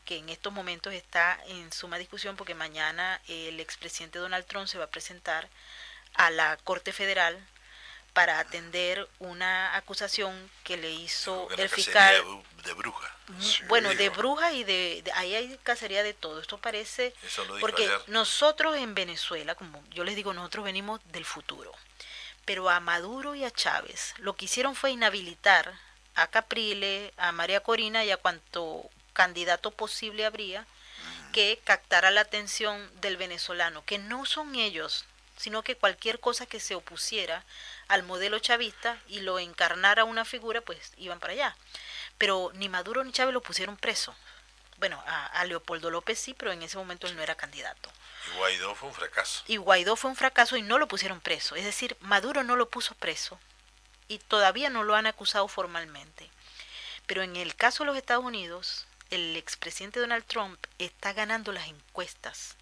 que en estos momentos está en suma discusión, porque mañana el expresidente Donald Trump se va a presentar a la Corte Federal para atender una acusación que le hizo el fiscal de bruja. Bueno, de bruja, y de ahí hay cacería de todo. Esto parece, Eso lo dijo porque ayer. nosotros en Venezuela, como yo les digo, nosotros venimos del futuro, pero a Maduro y a Chávez lo que hicieron fue inhabilitar a Capriles, a María Corina y a cuanto candidato posible habría que captara la atención del venezolano, que no son ellos, sino que cualquier cosa que se opusiera al modelo chavista y lo encarnara una figura, pues iban para allá. Pero ni Maduro ni Chávez lo pusieron preso. Bueno, a Leopoldo López sí, pero en ese momento él no era candidato. Y Guaidó fue un fracaso. Y Guaidó fue un fracaso y no lo pusieron preso. Es decir, Maduro no lo puso preso y todavía no lo han acusado formalmente. Pero en el caso de los Estados Unidos, el expresidente Donald Trump está ganando las encuestas.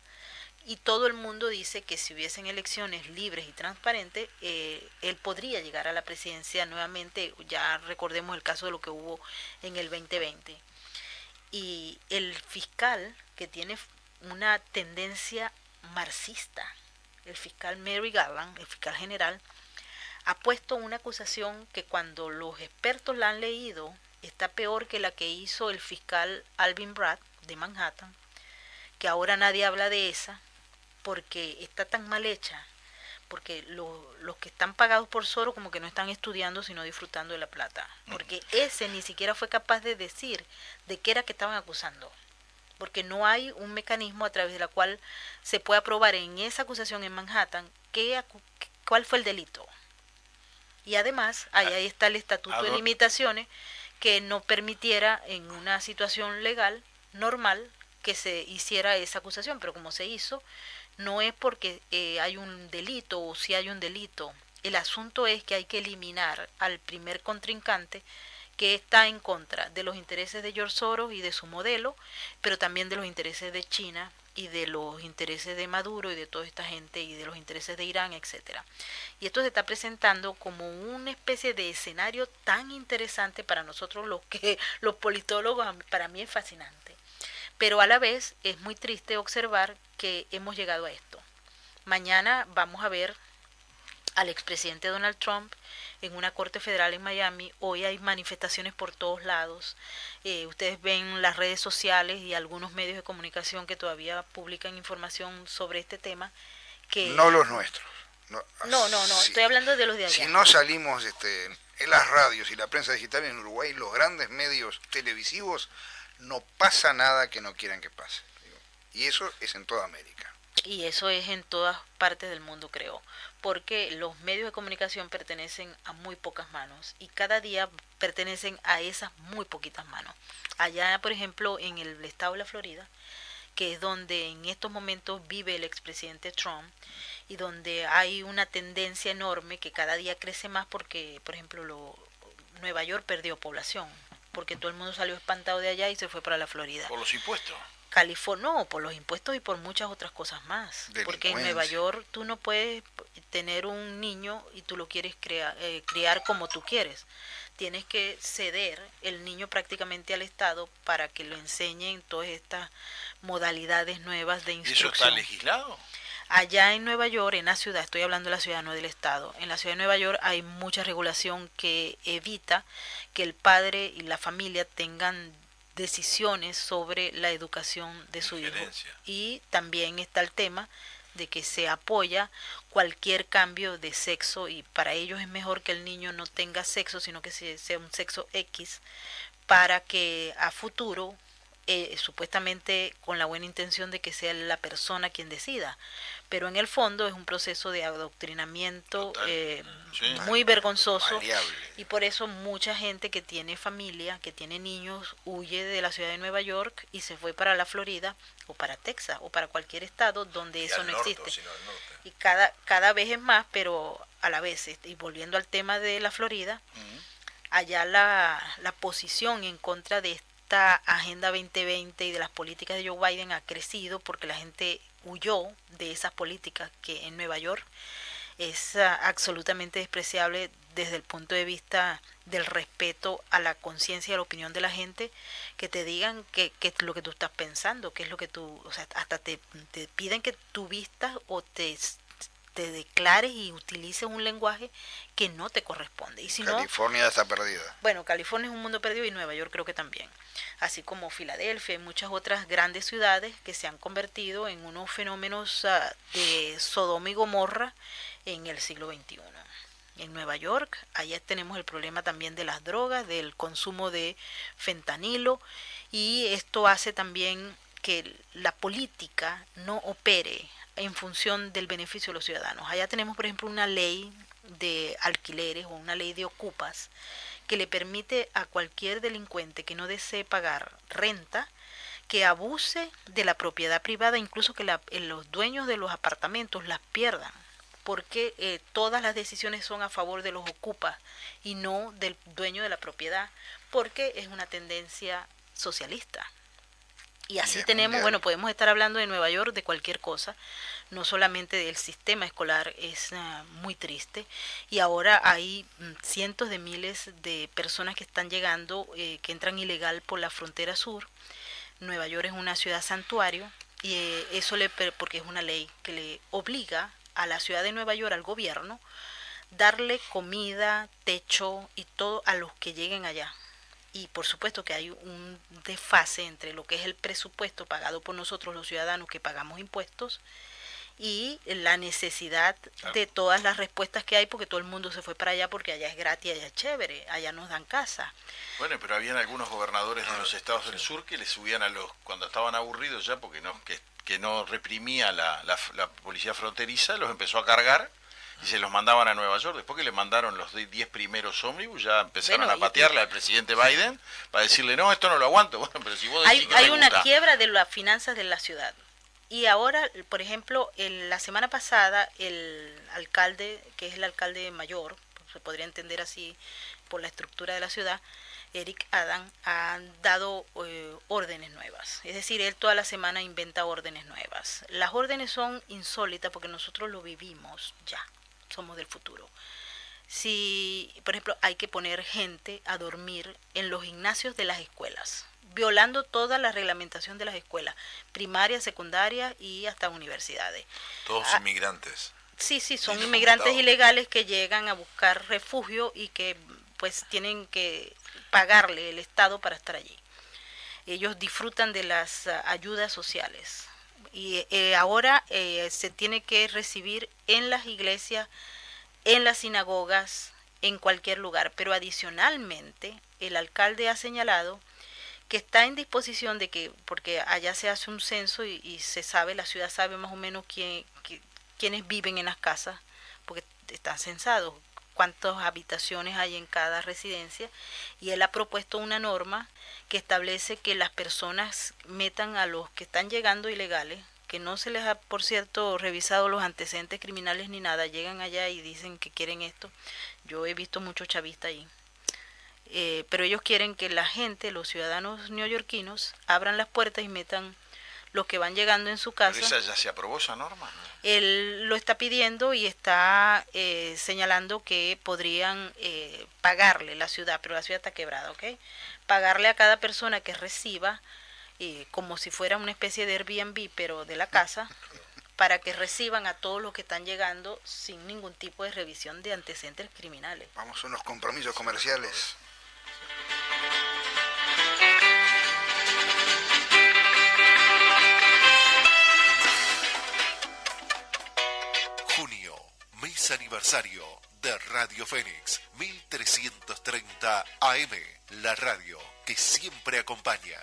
Y todo el mundo dice que si hubiesen elecciones libres y transparentes, él podría llegar a la presidencia nuevamente. Ya recordemos el caso de lo que hubo en el 2020. Y el fiscal, que tiene una tendencia marxista, el fiscal Merrick Garland, el fiscal general, ha puesto una acusación que cuando los expertos la han leído, está peor que la que hizo el fiscal Alvin Bragg de Manhattan, que ahora nadie habla de esa, porque está tan mal hecha, porque los que están pagados por Soros como que no están estudiando, sino disfrutando de la plata, porque ese ni siquiera fue capaz de decir de qué era que estaban acusando, porque no hay un mecanismo a través de la cual se pueda probar en esa acusación en Manhattan cuál fue el delito. Y además, ahí está el estatuto de limitaciones que no permitiera en una situación legal normal que se hiciera esa acusación, pero como se hizo, no es porque hay un delito o si hay un delito. El asunto es que hay que eliminar al primer contrincante que está en contra de los intereses de George Soros y de su modelo, pero también de los intereses de China y de los intereses de Maduro y de toda esta gente y de los intereses de Irán, etcétera. Y esto se está presentando como una especie de escenario tan interesante para nosotros los politólogos. Para mí es fascinante. Pero a la vez es muy triste observar que hemos llegado a esto. Mañana vamos a ver al expresidente Donald Trump en una corte federal en Miami. Hoy hay manifestaciones por todos lados. Ustedes ven las redes sociales y algunos medios de comunicación que todavía publican información sobre este tema. Que no los nuestros. No, si, estoy hablando de los de allá. Si no salimos en las radios y la prensa digital en Uruguay, los grandes medios televisivos, no pasa nada que no quieran que pase. Y eso es en toda América. Y eso es en todas partes del mundo, creo, porque los medios de comunicación pertenecen a muy pocas manos y cada día pertenecen a esas muy poquitas manos. Allá, por ejemplo, en el estado de la Florida, que es donde en estos momentos vive el expresidente Trump y donde hay una tendencia enorme que cada día crece más porque, por ejemplo, Nueva York perdió población, porque todo el mundo salió espantado de allá y se fue para la Florida. ¿Por los impuestos? No, por los impuestos y por muchas otras cosas más. Porque en Nueva York tú no puedes tener un niño y tú lo quieres criar como tú quieres. Tienes que ceder el niño prácticamente al Estado para que lo enseñen todas estas modalidades nuevas de instrucción. ¿Y eso está legislado? Allá en Nueva York, en la ciudad, estoy hablando de la ciudad, no del estado, en la ciudad de Nueva York hay mucha regulación que evita que el padre y la familia tengan decisiones sobre la educación de su hijo. Injerencia. Y también está el tema de que se apoya cualquier cambio de sexo y para ellos es mejor que el niño no tenga sexo, sino que sea un sexo X para que a futuro, supuestamente con la buena intención de que sea la persona quien decida, pero en el fondo es un proceso de adoctrinamiento Sí. muy vergonzoso Variable. y por eso mucha gente que tiene familia, que tiene niños, huye de la ciudad de Nueva York y se fue para la Florida o para Texas o para cualquier estado donde eso no existe. Y cada vez es más, pero a la vez, y volviendo al tema de la Florida, allá la posición en contra de esta Agenda 2020 y de las políticas de Joe Biden ha crecido porque la gente huyó de esas políticas que en Nueva York es absolutamente despreciable desde el punto de vista del respeto a la conciencia y a la opinión de la gente, que te digan qué es lo que tú estás pensando, qué es lo que tú, o sea, hasta te piden que tú vistas o te declares y utilices un lenguaje que no te corresponde. Y si no, California está perdida. bueno, California es un mundo perdido y Nueva York creo que también, así como Filadelfia y muchas otras grandes ciudades que se han convertido en unos fenómenos de Sodoma y Gomorra en el siglo XXI. En Nueva York, allá tenemos el problema también de las drogas, del consumo de fentanilo, y esto hace también que la política no opere en función del beneficio de los ciudadanos. Allá tenemos, por ejemplo, una ley de alquileres o una ley de ocupas que le permite a cualquier delincuente que no desee pagar renta que abuse de la propiedad privada, incluso que los dueños de los apartamentos las pierdan, porque todas las decisiones son a favor de los ocupas y no del dueño de la propiedad, porque es una tendencia socialista. Y así tenemos, bueno, podemos estar hablando de Nueva York, de cualquier cosa, no solamente del sistema escolar, es muy triste. Y ahora hay cientos de miles de personas que están llegando, que entran ilegal por la frontera sur. Nueva York es una ciudad santuario y eso porque es una ley que le obliga a la ciudad de Nueva York, al gobierno, darle comida, techo y todo a los que lleguen allá. Y por supuesto que hay un desfase entre lo que es el presupuesto pagado por nosotros los ciudadanos que pagamos impuestos y la necesidad de todas las respuestas que hay, porque todo el mundo se fue para allá porque allá es gratis, allá es chévere, allá nos dan casa. Bueno, pero habían algunos gobernadores de los estados del sur que le subían cuando estaban aburridos ya, porque que no reprimía la policía fronteriza, los empezó a cargar y se los mandaban a Nueva York. Después que le mandaron los 10 primeros ómnibus, ya empezaron a patearle al presidente Biden para decirle, no, esto no lo aguanto. Bueno, pero si vos decís hay una quiebra de las finanzas de la ciudad. Y ahora, por ejemplo, la semana pasada, el alcalde, que es el alcalde mayor, se podría entender así por la estructura de la ciudad, Eric Adams, ha dado órdenes nuevas. Es decir, él toda la semana inventa órdenes nuevas. Las órdenes son insólitas porque nosotros lo vivimos ya, somos del futuro. Si, por ejemplo, hay que poner gente a dormir en los gimnasios de las escuelas, violando toda la reglamentación de las escuelas, primarias, secundarias y hasta universidades. Todos inmigrantes. Sí, son inmigrantes ilegales que llegan a buscar refugio y que pues tienen que pagarle el Estado para estar allí. Ellos disfrutan de las ayudas sociales y ahora se tiene que recibir en las iglesias, en las sinagogas, en cualquier lugar. Pero adicionalmente, el alcalde ha señalado que está en disposición de que, porque allá se hace un censo y se sabe, la ciudad sabe más o menos quiénes viven en las casas, porque están censados, cuántas habitaciones hay en cada residencia, y él ha propuesto una norma que establece que las personas metan a los que están llegando ilegales, que no se les ha, por cierto, revisado los antecedentes criminales ni nada, llegan allá y dicen que quieren esto. Yo he visto muchos chavistas ahí. Pero ellos quieren que la gente, los ciudadanos neoyorquinos, abran las puertas y metan los que van llegando en su casa. ¿Pero esa ya se aprobó esa norma? Él lo está pidiendo y está señalando que podrían pagarle la ciudad, pero la ciudad está quebrada, ¿ok? Pagarle a cada persona que reciba, como si fuera una especie de Airbnb, pero de la casa, para que reciban a todos los que están llegando sin ningún tipo de revisión de antecedentes criminales. Vamos a unos compromisos comerciales. Junio, mes aniversario de Radio Fénix, 1330 AM, la radio que siempre acompaña.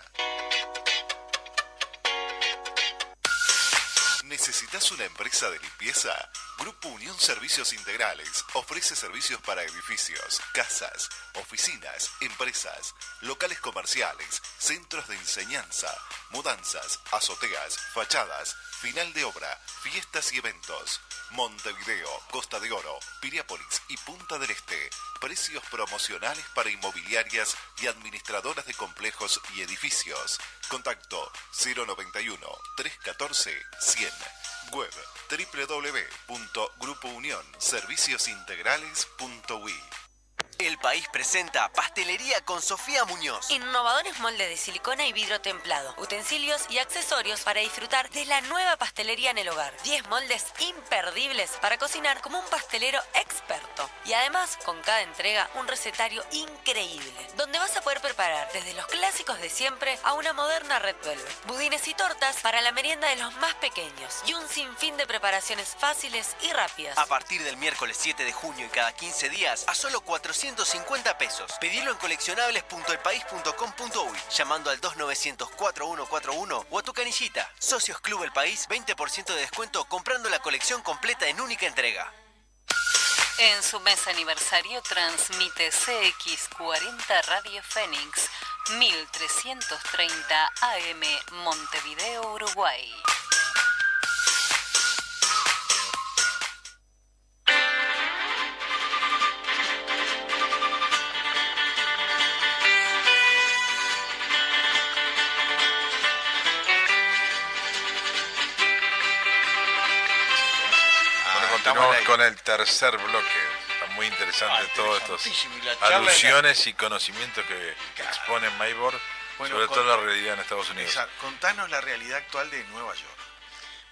¿Necesitas una empresa de limpieza? Grupo Unión Servicios Integrales ofrece servicios para edificios, casas, oficinas, empresas, locales comerciales, centros de enseñanza, mudanzas, azoteas, fachadas, final de obra, fiestas y eventos. Montevideo, Costa de Oro, Piriápolis y Punta del Este. Precios promocionales para inmobiliarias y administradoras de complejos y edificios. Contacto 091-314-100. Web www.grupounionserviciosintegrales.ui. El País presenta Pastelería con Sofía Muñoz. Innovadores moldes de silicona y vidrio templado, utensilios y accesorios para disfrutar de la nueva pastelería en el hogar. 10 moldes imperdibles para cocinar como un pastelero experto. Y además, con cada entrega, un recetario increíble, donde vas a poder preparar desde los clásicos de siempre a una moderna red velvet. Budines y tortas para la merienda de los más pequeños. Y un sinfín de preparaciones fáciles y rápidas. A partir del miércoles 7 de junio y cada 15 días, a solo 450 pesos. Pedilo en coleccionables.elpaís.com.uy llamando al 2900-4141 o a tu canillita. Socios Club El País, 20% de descuento comprando la colección completa en única entrega. En su mes aniversario transmite CX40 Radio Fénix, 1330 AM, Montevideo, Uruguay. Continuamos con el tercer bloque. Está muy interesante todos estos alusiones y conocimientos que expone Maybor, sobre todo la realidad en Estados Unidos. Contanos la realidad actual de Nueva York.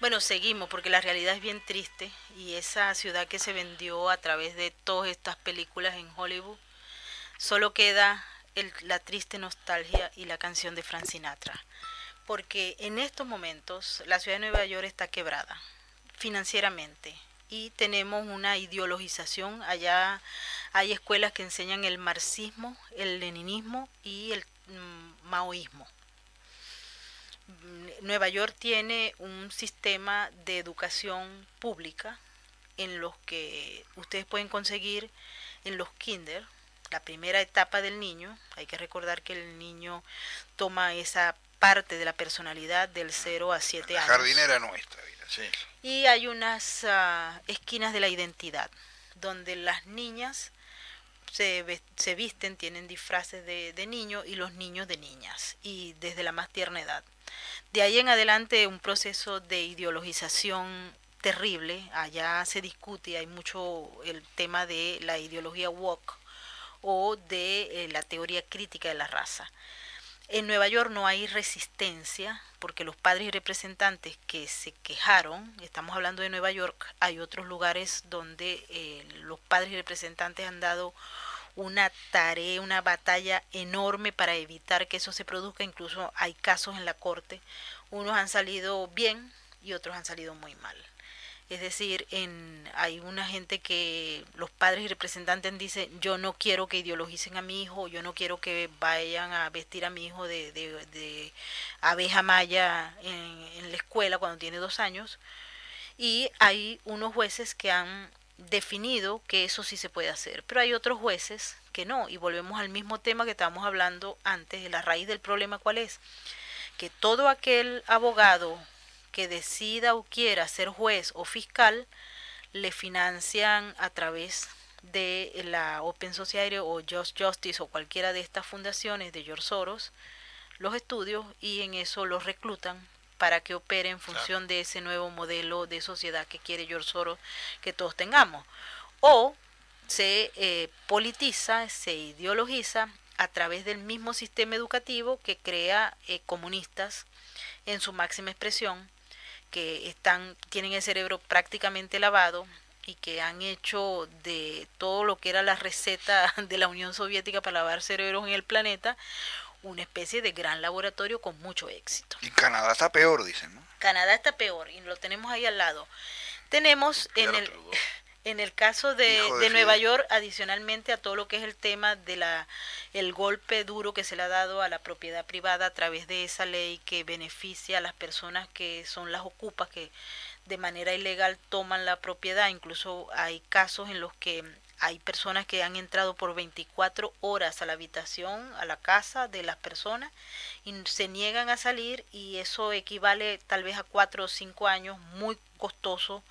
Bueno, seguimos porque la realidad es bien triste y esa ciudad que se vendió a través de todas estas películas en Hollywood, solo queda la triste nostalgia y la canción de Frank Sinatra. Porque en estos momentos la ciudad de Nueva York está quebrada financieramente. Y tenemos una ideologización. Allá hay escuelas que enseñan el marxismo, el leninismo y el maoísmo. Nueva York tiene un sistema de educación pública en los que ustedes pueden conseguir en los kinder, la primera etapa del niño. Hay que recordar que el niño toma esa parte de la personalidad del 0 a 7 años. La jardinera nuestra, mira. Sí. Y hay unas esquinas de la identidad, donde las niñas se visten, tienen disfraces de niño y los niños de niñas, y desde la más tierna edad. De ahí en adelante un proceso de ideologización terrible. Allá se discute, hay mucho el tema de la ideología woke o de la teoría crítica de la raza. En Nueva York no hay resistencia porque los padres y representantes que se quejaron, estamos hablando de Nueva York, hay otros lugares donde los padres y representantes han dado una tarea, una batalla enorme para evitar que eso se produzca. Incluso hay casos en la corte, unos han salido bien y otros han salido muy mal. Es decir, hay una gente que los padres y representantes dicen, yo no quiero que ideologicen a mi hijo, yo no quiero que vayan a vestir a mi hijo de abeja maya en la escuela cuando tiene 2 años. Y hay unos jueces que han definido que eso sí se puede hacer, pero hay otros jueces que no. Y volvemos al mismo tema que estábamos hablando antes, de la raíz del problema. ¿Cuál es? Que todo aquel abogado que decida o quiera ser juez o fiscal, le financian a través de la Open Society o Just Justice o cualquiera de estas fundaciones de George Soros, los estudios, y en eso los reclutan para que opere en función de ese nuevo modelo de sociedad que quiere George Soros que todos tengamos. O se politiza, se ideologiza a través del mismo sistema educativo que crea comunistas en su máxima expresión, que tienen el cerebro prácticamente lavado y que han hecho de todo lo que era la receta de la Unión Soviética para lavar cerebros en el planeta una especie de gran laboratorio con mucho éxito. Y Canadá está peor, dicen, ¿no? Canadá está peor y lo tenemos ahí al lado. Tenemos en el caso de Nueva York, adicionalmente a todo lo que es el tema de el golpe duro que se le ha dado a la propiedad privada a través de esa ley que beneficia a las personas que son las ocupas, que de manera ilegal toman la propiedad. Incluso hay casos en los que hay personas que han entrado por 24 horas a la habitación, a la casa de las personas y se niegan a salir, y eso equivale tal vez a 4 o 5 años, muy costoso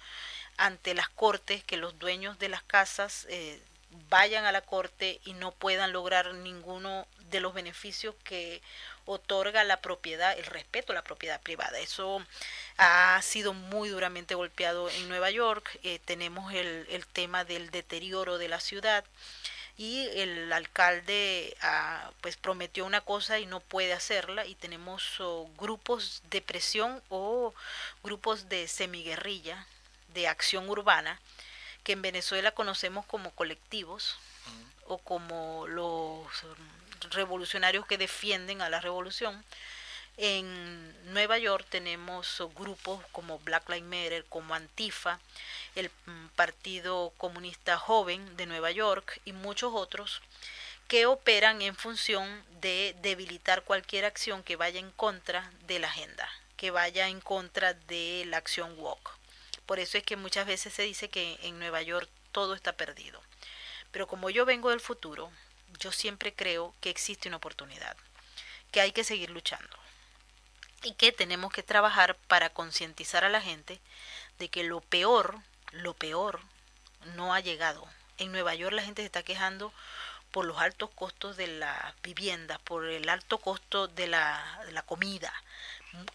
ante las cortes, que los dueños de las casas vayan a la corte y no puedan lograr ninguno de los beneficios que otorga la propiedad, el respeto a la propiedad privada. Eso ha sido muy duramente golpeado en Nueva York. Tenemos el tema del deterioro de la ciudad, y el alcalde pues prometió una cosa y no puede hacerla, y tenemos grupos de presión o grupos de semiguerrilla, de acción urbana, que en Venezuela conocemos como colectivos o como los revolucionarios que defienden a la revolución. En Nueva York tenemos grupos como Black Lives Matter, como Antifa, el Partido Comunista Joven de Nueva York y muchos otros que operan en función de debilitar cualquier acción que vaya en contra de la agenda, que vaya en contra de la acción woke. Por eso es que muchas veces se dice que en Nueva York todo está perdido. Pero como yo vengo del futuro, yo siempre creo que existe una oportunidad, que hay que seguir luchando y que tenemos que trabajar para concientizar a la gente de que lo peor no ha llegado. En Nueva York la gente se está quejando por los altos costos de las viviendas, por el alto costo de la comida.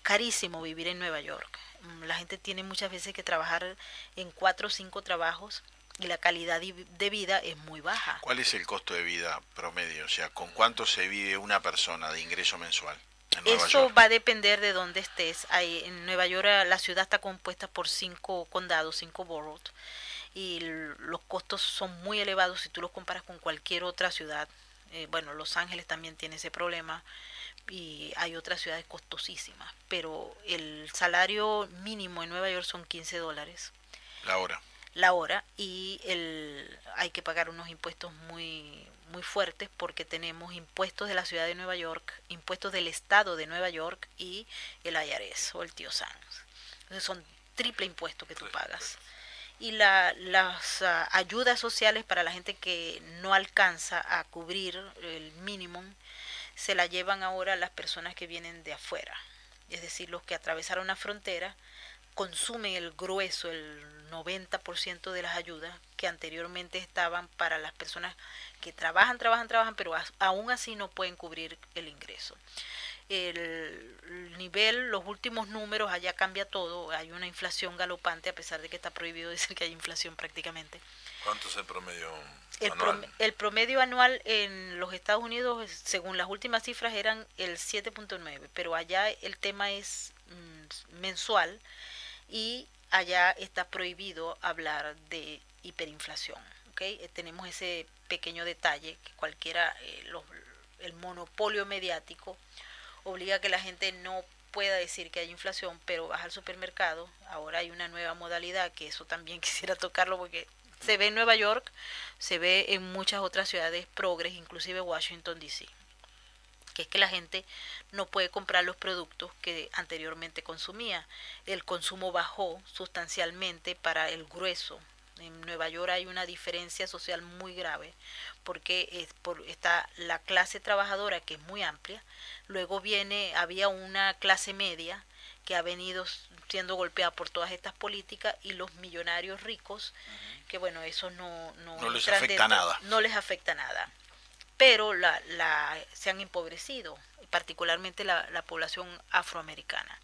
Carísimo vivir en Nueva York. La gente tiene muchas veces que trabajar en 4 o 5 trabajos y la calidad de vida es muy baja. ¿Cuál es el costo de vida promedio? O sea, ¿con cuánto se vive una persona de ingreso mensual en Nueva Eso York? va a depender de dónde estés. En Nueva York la ciudad está compuesta por 5 condados, 5 boroughs, y los costos son muy elevados si tú los comparas con cualquier otra ciudad. Bueno, Los Ángeles también tiene ese problema y hay otras ciudades costosísimas, pero el salario mínimo en Nueva York son $15 La hora. y hay que pagar unos impuestos muy fuertes, porque tenemos impuestos de la ciudad de Nueva York, impuestos del estado de Nueva York y el IRS o el tío Sam. Entonces son triple impuestos que tú pagas. Y las ayudas sociales para la gente que no alcanza a cubrir el mínimo se la llevan ahora las personas que vienen de afuera, es decir, los que atravesaron la frontera consumen el grueso, el 90% de las ayudas que anteriormente estaban para las personas que trabajan, pero aún así no pueden cubrir el ingreso. El nivel, los últimos números, allá cambia todo, hay una inflación galopante, a pesar de que está prohibido decir que hay inflación prácticamente. ¿Cuánto es el promedio anual? El promedio anual en los Estados Unidos, según las últimas cifras, eran el 7.9, pero allá el tema es mensual, y allá está prohibido hablar de hiperinflación. ¿Okay? Tenemos ese pequeño detalle que cualquiera, el monopolio mediático obliga a que la gente no pueda decir que hay inflación, pero vas al supermercado, ahora hay una nueva modalidad, que eso también quisiera tocarlo, porque se ve en Nueva York, se ve en muchas otras ciudades progres, inclusive Washington D.C., que es que la gente no puede comprar los productos que anteriormente consumía. El consumo bajó sustancialmente para el grueso. En Nueva York hay una diferencia social muy grave, porque está la clase trabajadora, que es muy amplia, luego había una clase media que ha venido siendo golpeada por todas estas políticas, y los millonarios ricos, que bueno, eso no les afecta nada. No les afecta nada. Pero se han empobrecido, particularmente la población afroamericana.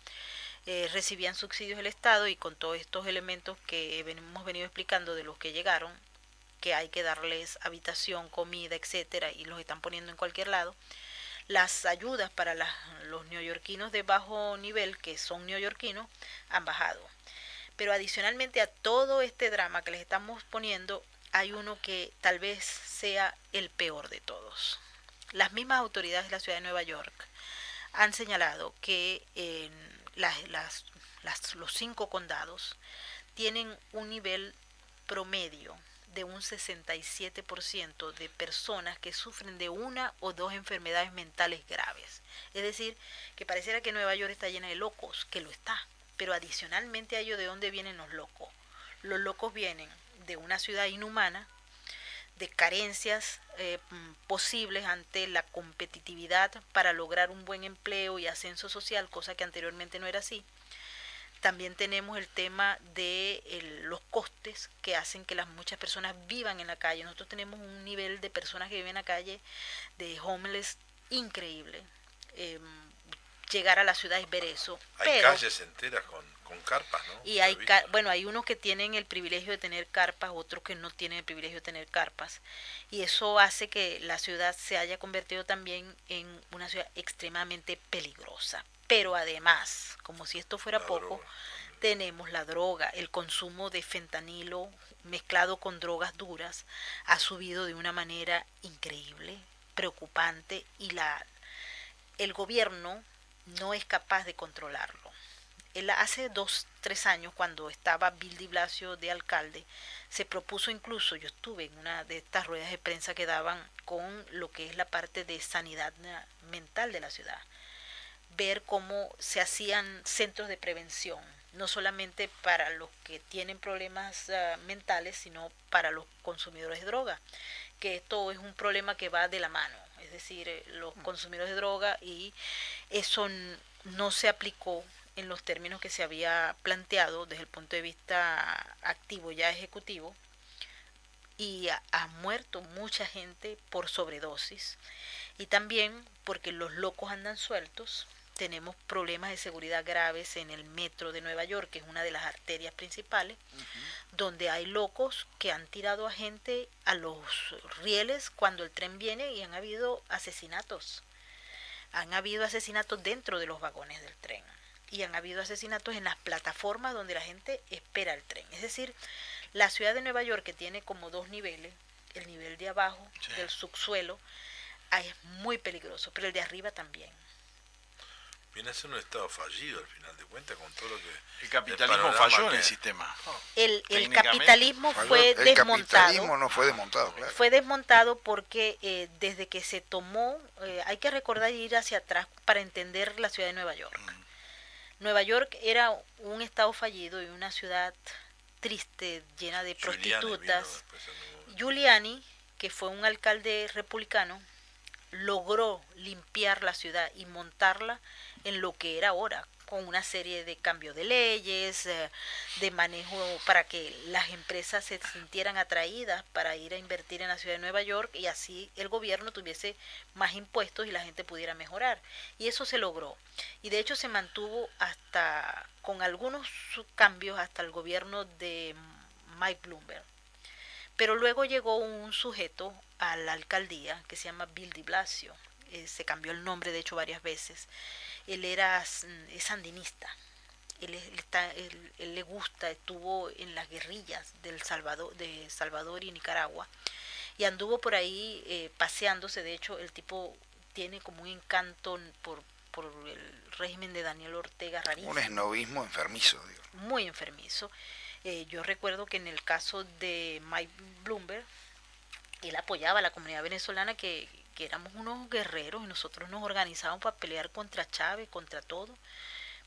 Recibían subsidios del Estado, y con todos estos elementos que hemos venido explicando de los que llegaron, que hay que darles habitación, comida, etcétera, y los están poniendo en cualquier lado, las ayudas para los neoyorquinos de bajo nivel, que son neoyorquinos, han bajado. Pero adicionalmente a todo este drama que les estamos poniendo, hay uno que tal vez sea el peor de todos. Las mismas autoridades de la ciudad de Nueva York han señalado que en los 5 condados tienen un nivel promedio de un 67% de personas que sufren de una o dos enfermedades mentales graves. Es decir, que pareciera que Nueva York está llena de locos, que lo está. Pero adicionalmente a ello, ¿de dónde vienen los locos? Los locos vienen de una ciudad inhumana, de carencias posibles ante la competitividad para lograr un buen empleo y ascenso social, cosa que anteriormente no era así. También tenemos el tema de los costes que hacen que muchas personas vivan en la calle. Nosotros tenemos un nivel de personas que viven en la calle, de homeless, increíble. Llegar a la ciudad es ver eso. Hay calles enteras con carpas, ¿no? Y hay unos que tienen el privilegio de tener carpas, otros que no tienen el privilegio de tener carpas. Y eso hace que la ciudad se haya convertido también en una ciudad extremadamente peligrosa. Pero además, como si esto fuera poco, tenemos la droga. El consumo de fentanilo mezclado con drogas duras ha subido de una manera increíble, preocupante, y el gobierno no es capaz de controlarlo. Hace 2-3 años, cuando estaba Bill de Blasio de alcalde, se propuso incluso, yo estuve en una de estas ruedas de prensa que daban con lo que es la parte de sanidad mental de la ciudad, ver cómo se hacían centros de prevención, no solamente para los que tienen problemas mentales, sino para los consumidores de droga, que esto es un problema que va de la mano, es decir, los consumidores de droga, y eso no se aplicó en los términos que se había planteado desde el punto de vista activo, ya ejecutivo, y ha muerto mucha gente por sobredosis, y también porque los locos andan sueltos. Tenemos problemas de seguridad graves en el metro de Nueva York, que es una de las arterias principales, donde hay locos que han tirado a gente a los rieles cuando el tren viene, y han habido asesinatos. Han habido asesinatos dentro de los vagones del tren, y han habido asesinatos en las plataformas donde la gente espera el tren. Es decir, la ciudad de Nueva York, que tiene como 2 niveles, el nivel de abajo, sí, del subsuelo, es muy peligroso, pero el de arriba también. Viene a ser un estado fallido al final de cuentas, con todo lo que... El capitalismo falló en el sistema. El capitalismo fue desmontado. El capitalismo no fue desmontado, claro. Fue desmontado porque desde que se tomó, hay que recordar y ir hacia atrás para entender la ciudad de Nueva York. Nueva York era un estado fallido y una ciudad triste, llena de prostitutas. Giuliani, que fue un alcalde republicano, logró limpiar la ciudad y montarla en lo que era ahora, con una serie de cambios de leyes, de manejo para que las empresas se sintieran atraídas para ir a invertir en la ciudad de Nueva York, y así el gobierno tuviese más impuestos y la gente pudiera mejorar. Y eso se logró. Y de hecho se mantuvo hasta, con algunos cambios, hasta el gobierno de Mike Bloomberg. Pero luego llegó un sujeto a la alcaldía que se llama Bill de Blasio. Se cambió el nombre, de hecho, varias veces. Él es sandinista. Él le gusta, estuvo en las guerrillas de Salvador y Nicaragua, y anduvo por ahí paseándose. De hecho, el tipo tiene como un encanto por el régimen de Daniel Ortega, rarísimo. Un esnovismo enfermizo, digo. Muy enfermizo. Yo recuerdo que en el caso de Mike Bloomberg, él apoyaba a la comunidad venezolana, que éramos unos guerreros, y nosotros nos organizábamos para pelear contra Chávez, contra todo.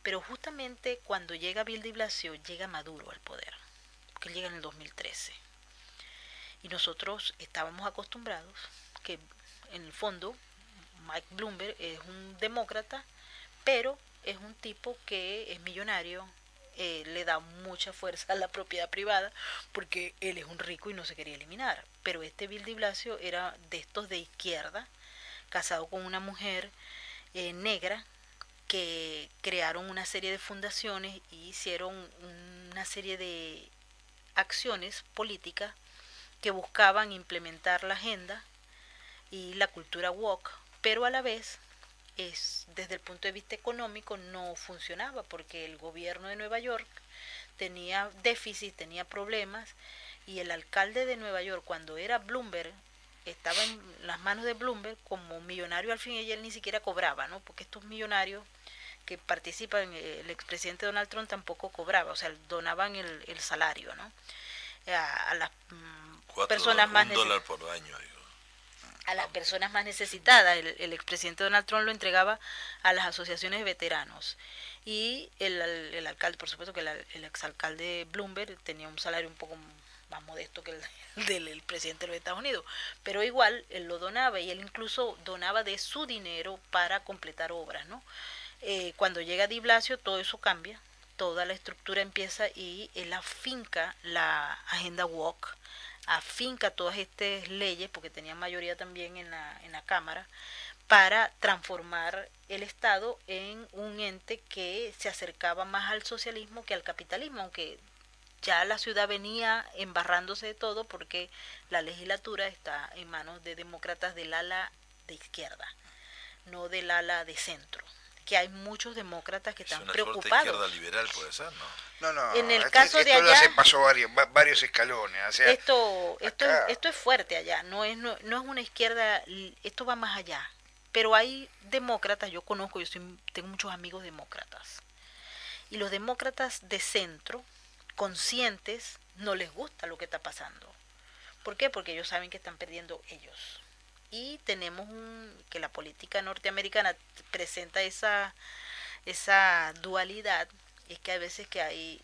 Pero justamente cuando llega Bill de Blasio, llega Maduro al poder, porque él llega en el 2013. Y nosotros estábamos acostumbrados que, en el fondo, Mike Bloomberg es un demócrata, pero es un tipo que es millonario, le da mucha fuerza a la propiedad privada, porque él es un rico y no se quería eliminar. Pero este Bill de Blasio era de estos de izquierda, casado con una mujer negra, que crearon una serie de fundaciones y hicieron una serie de acciones políticas que buscaban implementar la agenda y la cultura woke, pero a la vez desde el punto de vista económico no funcionaba porque el gobierno de Nueva York tenía déficit, tenía problemas, y el alcalde de Nueva York, cuando era Bloomberg, estaba en las manos de Bloomberg como millonario al fin, y él ni siquiera cobraba, ¿no? Porque estos millonarios que participan, el expresidente Donald Trump tampoco cobraba, o sea, donaban el salario, ¿no? A las personas más $1 por año, digo. a las personas más necesitadas. El expresidente Donald Trump lo entregaba a las asociaciones de veteranos. Y el alcalde, por supuesto que el exalcalde Bloomberg tenía un salario un poco más modesto que el del presidente de los Estados Unidos. Pero igual, él lo donaba, y él incluso donaba de su dinero para completar obras, ¿no? Cuando llega Di Blasio, todo eso cambia, toda la estructura empieza, y él afinca la agenda woke, afinca todas estas leyes, porque tenía mayoría también en la Cámara, para transformar el Estado en un ente que se acercaba más al socialismo que al capitalismo, aunque ya la ciudad venía embarrándose de todo porque la legislatura está en manos de demócratas del ala de izquierda, no del ala de centro, que hay muchos demócratas que están preocupados. Es una izquierda liberal, puede ser, ¿no? No, en el caso de allá, ya se pasó varios escalones. O sea, esto es fuerte allá, no es una izquierda, esto va más allá. Pero hay demócratas, yo conozco, tengo muchos amigos demócratas, y los demócratas de centro, conscientes, no les gusta lo que está pasando. ¿Por qué? Porque ellos saben que están perdiendo ellos. Y tenemos que la política norteamericana presenta esa dualidad, es que hay veces que hay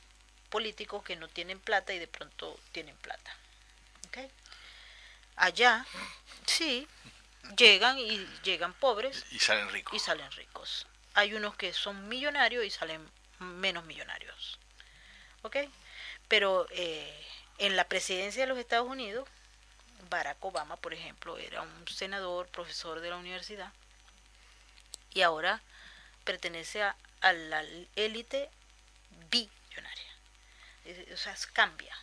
políticos que no tienen plata y de pronto tienen plata. ¿Okay? Allá, sí, llegan pobres y salen ricos. Hay unos que son millonarios y salen menos millonarios. ¿Ok? Pero en la presidencia de los Estados Unidos, Barack Obama, por ejemplo, era un senador, profesor de la universidad, y ahora pertenece a la élite billonaria. O sea, cambia.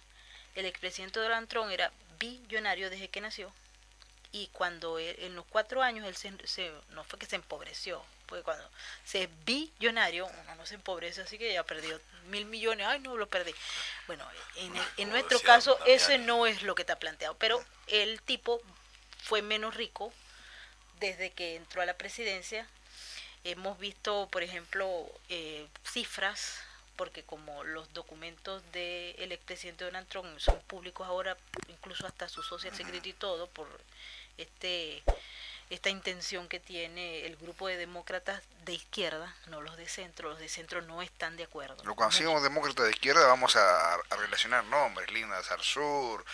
El expresidente Donald Trump era billonario desde que nació, y cuando en los 4 años él no fue que se empobreció, porque cuando se es billonario uno no se empobrece, así que ya perdió 1.000 millones, ay no, lo perdí. Bueno, en nuestro caso ese no es lo que está planteado, pero el tipo fue menos rico desde que entró a la presidencia. Hemos visto, por ejemplo, cifras, porque como los documentos del expresidente Donald Trump son públicos ahora, incluso hasta su Social Security y todo, por esta intención que tiene el grupo de demócratas de izquierda, no los de centro no están de acuerdo. Cuando decimos demócratas de izquierda vamos a relacionar nombres, Linda Sarsour,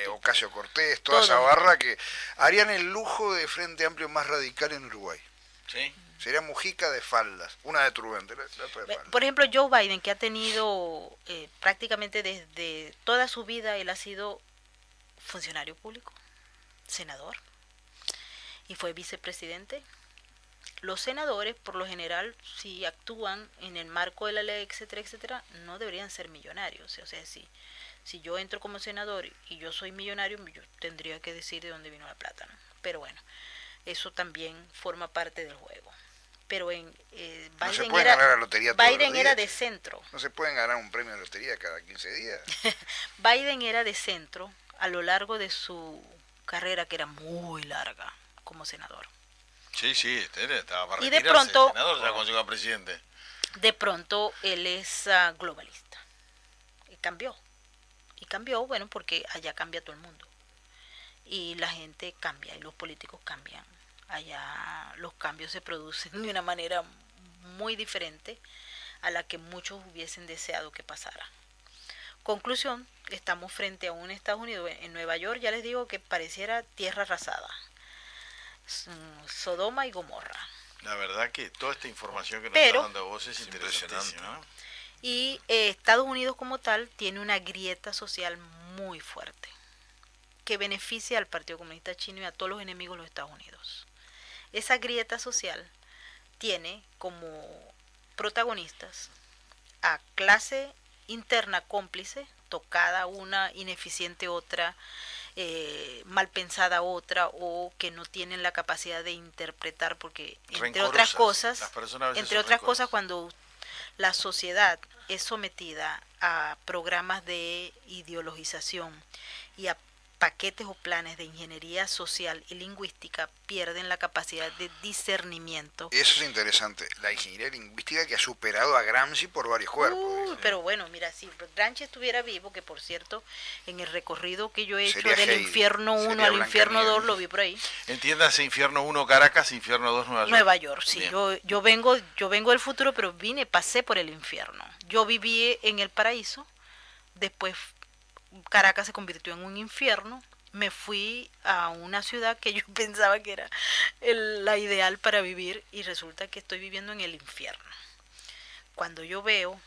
Ocasio-Cortez, toda esa barra que harían el lujo de Frente Amplio más radical en Uruguay. ¿Sí? Sería Mujica de faldas, una de turbante, la otra de faldas. Por ejemplo, Joe Biden, que ha tenido prácticamente desde toda su vida, él ha sido funcionario público, senador, y fue vicepresidente. Los senadores, por lo general, si actúan en el marco de la ley, etcétera, etcétera, no deberían ser millonarios. O sea, si yo entro como senador y yo soy millonario, yo tendría que decir de dónde vino la plata, ¿no? Pero bueno, eso también forma parte del juego. Pero Biden era de centro. No se pueden ganar un premio de lotería cada 15 días. Biden era de centro a lo largo de su carrera, que era muy larga como senador. Sí, estaba para y de retirarse, pronto, senador, ya cuando llegó a presidente. De pronto él es globalista. Y cambió, bueno, porque allá cambia todo el mundo. Y la gente cambia, y los políticos cambian. Allá los cambios se producen de una manera muy diferente a la que muchos hubiesen deseado que pasara. Conclusión, estamos frente a un Estados Unidos, en Nueva York, ya les digo que pareciera tierra arrasada. Sodoma y Gomorra. La verdad que toda esta información que nos está dando vos es interesante, ¿no? Y Estados Unidos como tal tiene una grieta social muy fuerte que beneficia al Partido Comunista Chino y a todos los enemigos de los Estados Unidos. Esa grieta social tiene como protagonistas a clase interna cómplice, tocada una, ineficiente otra, mal pensada otra, o que no tienen la capacidad de interpretar, porque entre Rencorosas. otras cosas, Las personas a veces entre son otras rencorosas. cosas, cuando la sociedad es sometida a programas de ideologización y a paquetes o planes de ingeniería social y lingüística, pierden la capacidad de discernimiento. Eso es interesante. La ingeniería lingüística que ha superado a Gramsci por varios cuerpos. Pero bueno, mira, si Gramsci estuviera vivo, que por cierto, en el recorrido que yo he hecho Sería del Heidi, infierno 1 sería al infierno 2, Blancanieves. lo vi por ahí. Entiéndase, infierno 1 Caracas, infierno 2 Nueva York. Nueva York, sí. Bien. Yo vengo del futuro, pero pasé por el infierno. Yo viví en el paraíso, después Caracas se convirtió en un infierno, me fui a una ciudad que yo pensaba que era la ideal para vivir, y resulta que estoy viviendo en el infierno. Cuando yo veo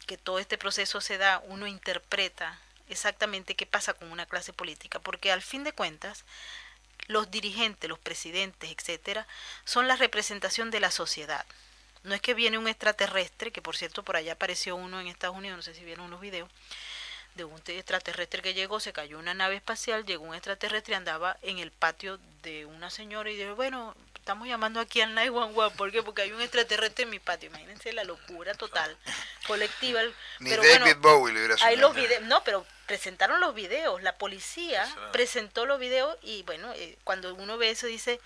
que todo este proceso se da, uno interpreta exactamente qué pasa con una clase política, porque al fin de cuentas los dirigentes, los presidentes, etcétera, son la representación de la sociedad. No es que viene un extraterrestre, que por cierto por allá apareció uno en Estados Unidos, no sé si vieron unos videos, de un extraterrestre que llegó, se cayó una nave espacial, llegó un extraterrestre y andaba en el patio de una señora y dijo, bueno, estamos llamando aquí al 911, ¿por qué? Porque hay un extraterrestre en mi patio. Imagínense la locura total, colectiva. Ni Pero David bueno, Bowie le hubiera hay los soñado. videos, no, pero presentaron los videos, la policía presentó los videos, y bueno, cuando uno ve eso dice,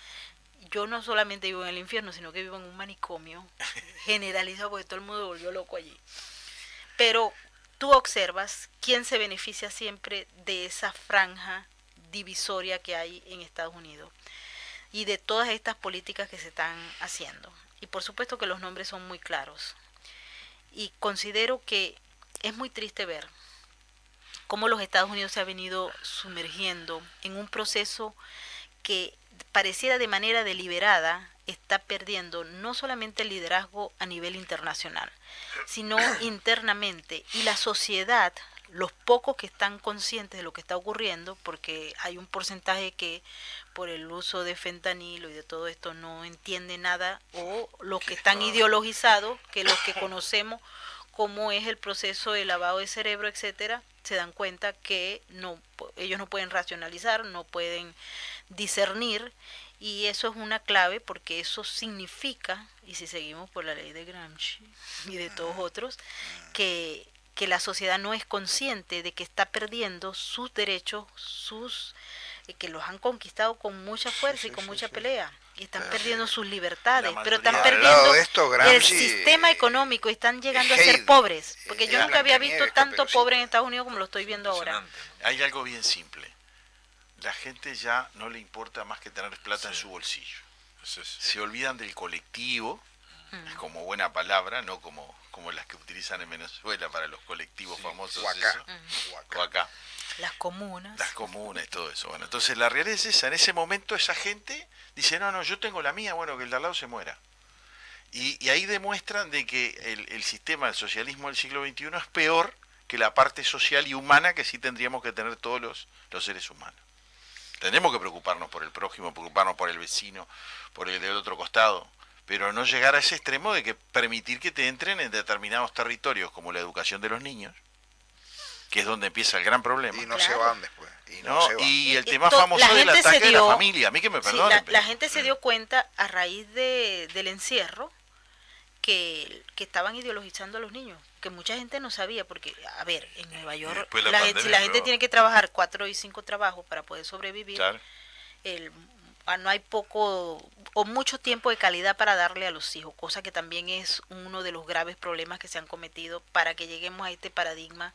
yo no solamente vivo en el infierno, sino que vivo en un manicomio generalizado, porque todo el mundo volvió loco allí. Pero tú observas quién se beneficia siempre de esa franja divisoria que hay en Estados Unidos y de todas estas políticas que se están haciendo. Y por supuesto que los nombres son muy claros. Y considero que es muy triste ver cómo los Estados Unidos se ha venido sumergiendo en un proceso que pareciera de manera deliberada está perdiendo no solamente el liderazgo a nivel internacional, sino internamente. Y la sociedad, los pocos que están conscientes de lo que está ocurriendo, porque hay un porcentaje que por el uso de fentanilo y de todo esto no entiende nada, o los que están ideologizados, que los que conocemos cómo es el proceso de lavado de cerebro, etcétera, se dan cuenta que ellos no pueden racionalizar, no pueden discernir, y eso es una clave, porque eso significa, y si seguimos por la ley de Gramsci y de todos otros, que la sociedad no es consciente de que está perdiendo sus derechos, que los han conquistado con mucha fuerza y con mucha pelea, y están perdiendo sus libertades, pero están Al perdiendo lado de esto, el Gramsci, sistema económico, y están llegando a Heidi, ser pobres, porque yo era nunca había visto Blancanieves, tanto Caperucita. pobre en Estados Unidos como lo estoy viendo ahora. Hay algo bien simple. La gente ya no le importa más que tener plata en su bolsillo. Se olvidan del colectivo, como buena palabra, no como las que utilizan en Venezuela para los colectivos famosos. o acá. Eso. O acá. Las comunas. Las comunas, todo eso. Bueno, entonces la realidad es esa. En ese momento esa gente dice, no, yo tengo la mía, bueno, que el de al lado se muera. Y ahí demuestran de que el sistema del socialismo del siglo XXI es peor que la parte social y humana que sí tendríamos que tener todos los seres humanos. Tenemos que preocuparnos por el prójimo, preocuparnos por el vecino, por el del otro costado, pero no llegar a ese extremo de que permitir que te entren en determinados territorios, como la educación de los niños, que es donde empieza el gran problema. Y no se van después. Y el tema la famoso del gente se ataque de la dio- familia. A mí que me Sí, perdonen. la gente se dio cuenta a raíz del encierro que estaban ideologizando a los niños, que mucha gente no sabía, porque, a ver, en Nueva York, después la si pandemia, la gente pero- tiene que trabajar 4 y 5 trabajos para poder sobrevivir, Claro. no hay poco o mucho tiempo de calidad para darle a los hijos, cosa que también es uno de los graves problemas que se han cometido para que lleguemos a este paradigma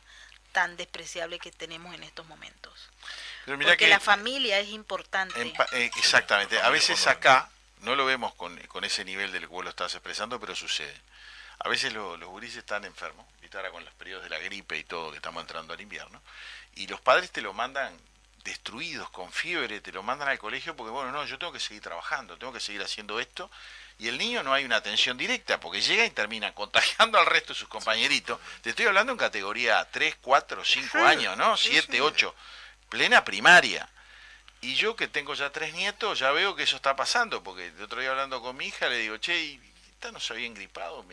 tan despreciable que tenemos en estos momentos. Pero mira Porque que la familia es importante. exactamente. A veces acá no lo vemos con ese nivel del que vos lo estás expresando, pero sucede. A veces los gurises están enfermos, y ahora con los periodos de la gripe y todo, que estamos entrando al invierno, y los padres te lo mandan destruidos, con fiebre, te lo mandan al colegio porque, bueno, no, yo tengo que seguir trabajando, tengo que seguir haciendo esto, y el niño no hay una atención directa, porque llega y termina contagiando al resto de sus compañeritos. Te estoy hablando en categoría 3, 4, 5 años, ¿no? 7, 8, plena primaria. Y yo que tengo ya 3 nietos, ya veo que eso está pasando, porque el otro día hablando con mi hija le digo, che, ¿y esta no se había engripado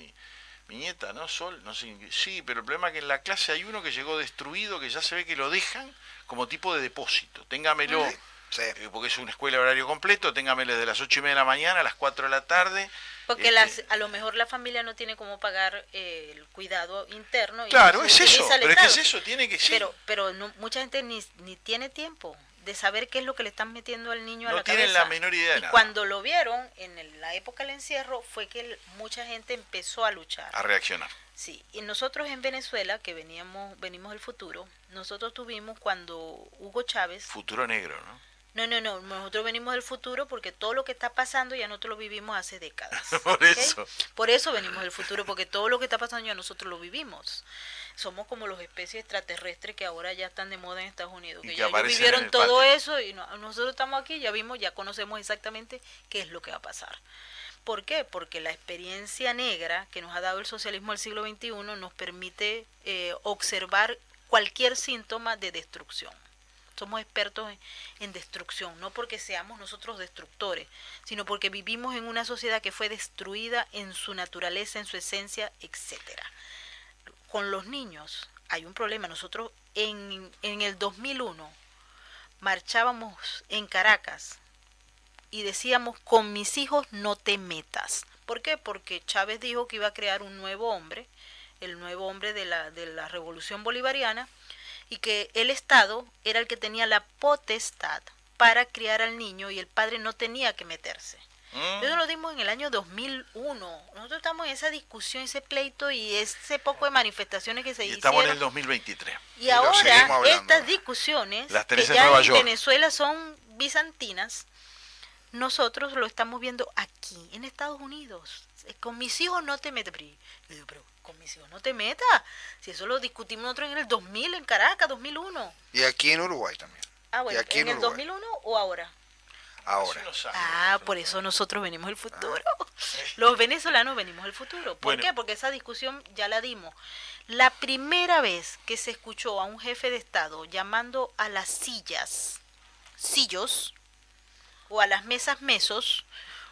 Mi nieta, ¿no? Sol, no sé. Sí, pero el problema es que en la clase hay uno que llegó destruido, que ya se ve que lo dejan como tipo de depósito. Téngamelo, Sí. porque es una escuela de horario completo, téngamelo desde las 8:30 de la mañana a las 4 de la tarde. Porque a lo mejor la familia no tiene cómo pagar el cuidado interno. Y Claro, entonces es eso, utiliza el pero es que es Estado. eso, tiene que ser. Pero no, mucha gente ni tiene tiempo de saber qué es lo que le están metiendo al niño a No la tienen cabeza. la menor idea de Y nada. cuando lo vieron en la época del encierro fue que mucha gente empezó a luchar. A reaccionar. Sí, y nosotros en Venezuela, que venimos del futuro, nosotros tuvimos cuando Hugo Chávez... Futuro negro, ¿no? No, nosotros venimos del futuro porque todo lo que está pasando ya nosotros lo vivimos hace décadas. Por ¿ok? eso. Por eso venimos del futuro, porque todo lo que está pasando ya nosotros lo vivimos. Somos como los especies extraterrestres que ahora ya están de moda en Estados Unidos, Y que que ya ellos aparecen en vivieron el todo patio. eso y nosotros estamos aquí, ya vimos, ya conocemos exactamente qué es lo que va a pasar. ¿Por qué? Porque la experiencia negra que nos ha dado el socialismo del siglo XXI nos permite observar cualquier síntoma de destrucción. Somos expertos en destrucción, no porque seamos nosotros destructores, sino porque vivimos en una sociedad que fue destruida en su naturaleza, en su esencia, etcétera. Con los niños hay un problema. Nosotros en el 2001 marchábamos en Caracas y decíamos, con mis hijos no te metas. ¿Por qué? Porque Chávez dijo que iba a crear un nuevo hombre, el nuevo hombre de la revolución bolivariana, y que el Estado era el que tenía la potestad para criar al niño y el padre no tenía que meterse. Eso lo dimos en el año 2001. Nosotros estamos en esa discusión, ese pleito y ese poco de manifestaciones que se Y hicieron. estamos en el 2023. Y lo ahora seguimos hablando. estas discusiones, Las que tenés en ya Nueva en York. Venezuela son bizantinas, nosotros lo estamos viendo aquí, en Estados Unidos. Con mis hijos no te metas. Pero con mis hijos no te metas. Si eso lo discutimos nosotros en el 2000, en Caracas, 2001. Y aquí en Uruguay también. Ah, Y bueno, aquí ¿en en el Uruguay. 2001 o ahora? Ahora. Hace unos años. Ah, por eso nosotros venimos del futuro. Los venezolanos venimos del futuro. ¿Por Bueno. qué? Porque esa discusión ya la dimos. La primera vez que se escuchó a un jefe de Estado llamando a las sillos, o a las mesas, mesos,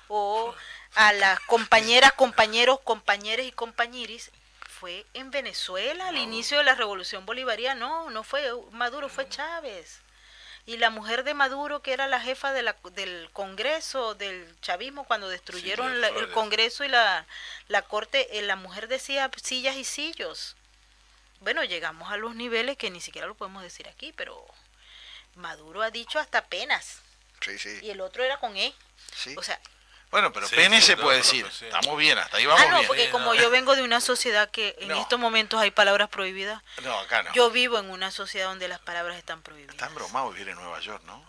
o a las compañeras, compañeros, compañeres y compañeris, fue en Venezuela, al inicio de la Revolución Bolivariana. No fue Maduro, fue Chávez. Y la mujer de Maduro, que era la jefa del Congreso, del chavismo, cuando destruyeron Sí, el Flores. Congreso y la Corte, la mujer decía sillas y sillos. Bueno, llegamos a los niveles que ni siquiera lo podemos decir aquí, pero Maduro ha dicho hasta penas. Sí, sí. Y el otro era con E. Sí. O sea, Bueno, pero Sí, pene sí, se no, puede pero decir. sí. Estamos bien, hasta ahí vamos no, bien. porque como yo vengo de una sociedad que en No. estos momentos hay palabras prohibidas, No, acá no. yo vivo en una sociedad donde las palabras están prohibidas. Está embromado vivir en Nueva York, ¿no?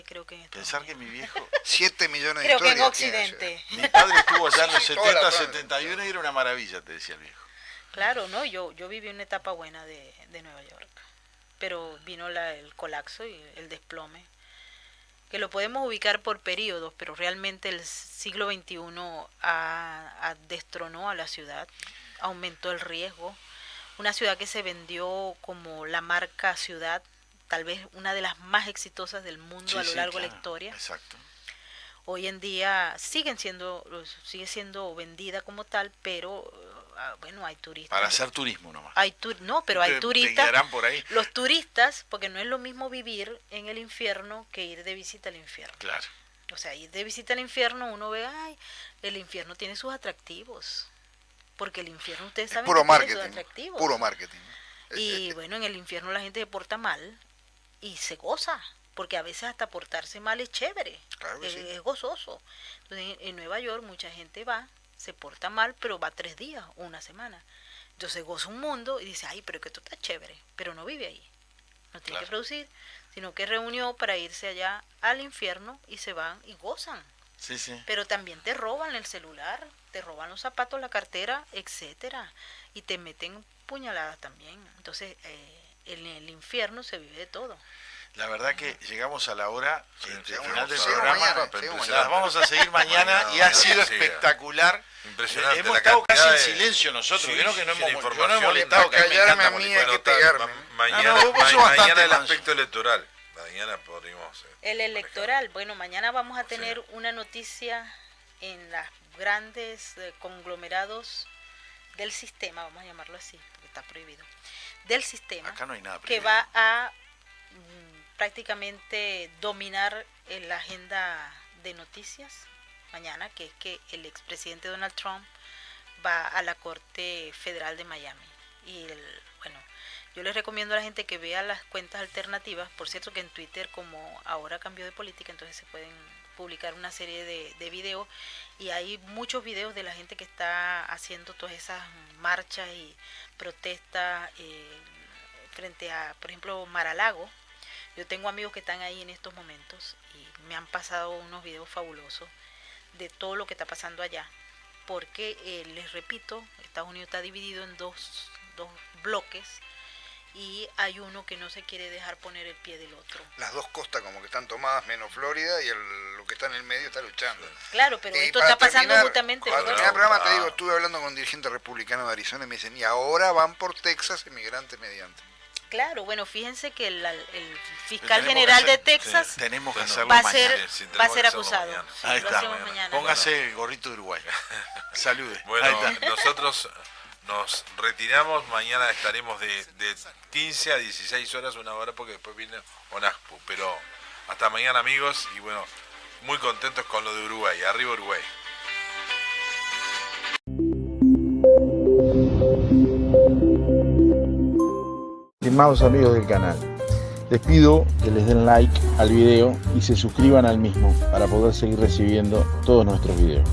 Creo que en Estados Pensar que Unidos. mi viejo... 7 millones de Creo que en historias tiene la ciudad. Occidente. Mi padre estuvo allá en los Sí, toda la 70, tarde. 71 y era una maravilla, te decía el viejo. Claro, no, yo viví una etapa buena de Nueva York, pero vino el colapso y el desplome, que lo podemos ubicar por periodos, pero realmente el siglo XXI destronó a la ciudad, aumentó el riesgo, una ciudad que se vendió como la marca ciudad, tal vez una de las más exitosas del mundo Sí, a lo sí, largo de la claro, historia. Exacto. Hoy en día sigue siendo vendida como tal, pero bueno, hay turistas. Para hacer turismo nomás. No, pero hay Te turistas. guiarán por ahí. Los turistas, porque no es lo mismo vivir en el infierno que ir de visita al infierno. Claro. O sea, ir de visita al infierno, uno ve, ay, el infierno tiene sus atractivos. Porque el infierno, ustedes Es saben puro que tiene sus marketing. atractivos. Puro marketing. Y bueno, en el infierno la gente se porta mal y se goza. Porque a veces hasta portarse mal es chévere. Claro que sí. Es gozoso. Entonces, en Nueva York mucha gente va, se porta mal, pero va 3 días o una semana. Entonces goza un mundo y dice, ay, pero que esto está chévere, pero no vive ahí. No tiene Claro. que producir, sino que reunió para irse allá al infierno y se van y gozan. Sí, sí. Pero también te roban el celular, te roban los zapatos, la cartera, etcétera, y te meten puñaladas también. Entonces, en el infierno se vive de todo. La verdad que llegamos a la hora llegamos final a- del seguimos programa. mañana, pero seguimos Las vamos a seguir mañana y ha sido Sí. espectacular. Impresionante Hemos la estado casi cantidad en de- silencio nosotros. Sí, Vieron que no sí, hemos, la yo no he información. molestado, que a mí me Para encanta callarme a mí molestar. hay que pegarme. Mañana, vos sos bastante mañana el manso. aspecto electoral. Mañana podríamos... El electoral, bueno, mañana vamos a tener una noticia en las grandes conglomerados del sistema, vamos a llamarlo así, porque está prohibido, del sistema Acá no hay nada que prohibido. va a prácticamente dominar la agenda de noticias mañana, que es que el expresidente Donald Trump va a la Corte Federal de Miami. Y bueno, yo les recomiendo a la gente que vea las cuentas alternativas. Por cierto que en Twitter, como ahora cambió de política, entonces se pueden publicar una serie de videos, y hay muchos videos de la gente que está haciendo todas esas marchas y protestas frente a, por ejemplo, Mar-a-Lago. Yo tengo amigos que están ahí en estos momentos y me han pasado unos videos fabulosos de todo lo que está pasando allá, porque les repito, Estados Unidos está dividido en dos bloques, y hay uno que no se quiere dejar poner el pie del otro. Las dos costas como que están tomadas, menos Florida, y lo que está en el medio está luchando. Claro, pero Y esto para está pasando terminar, justamente. Para terminar el programa te digo, estuve hablando con un dirigente republicano de Arizona y me dicen, y ahora van por Texas inmigrantes mediante. Claro, bueno, fíjense que el Tenemos fiscal que general hacer- de Texas tenemos que hacerlo va a mañana. ser, Sí, va a tenemos ser que hacerlo acusado. mañana. Sí, Ahí lo está. hacemos mañana. Póngase el gorrito de Uruguay. Salude. Bueno, Ahí está. nosotros nos retiramos, mañana estaremos de 15 a 16 horas, una hora, porque después viene ONASPU. Pero hasta mañana, amigos, y bueno, muy contentos con lo de Uruguay. Arriba Uruguay. Estimados amigos del canal, les pido que les den like al video y se suscriban al mismo para poder seguir recibiendo todos nuestros videos.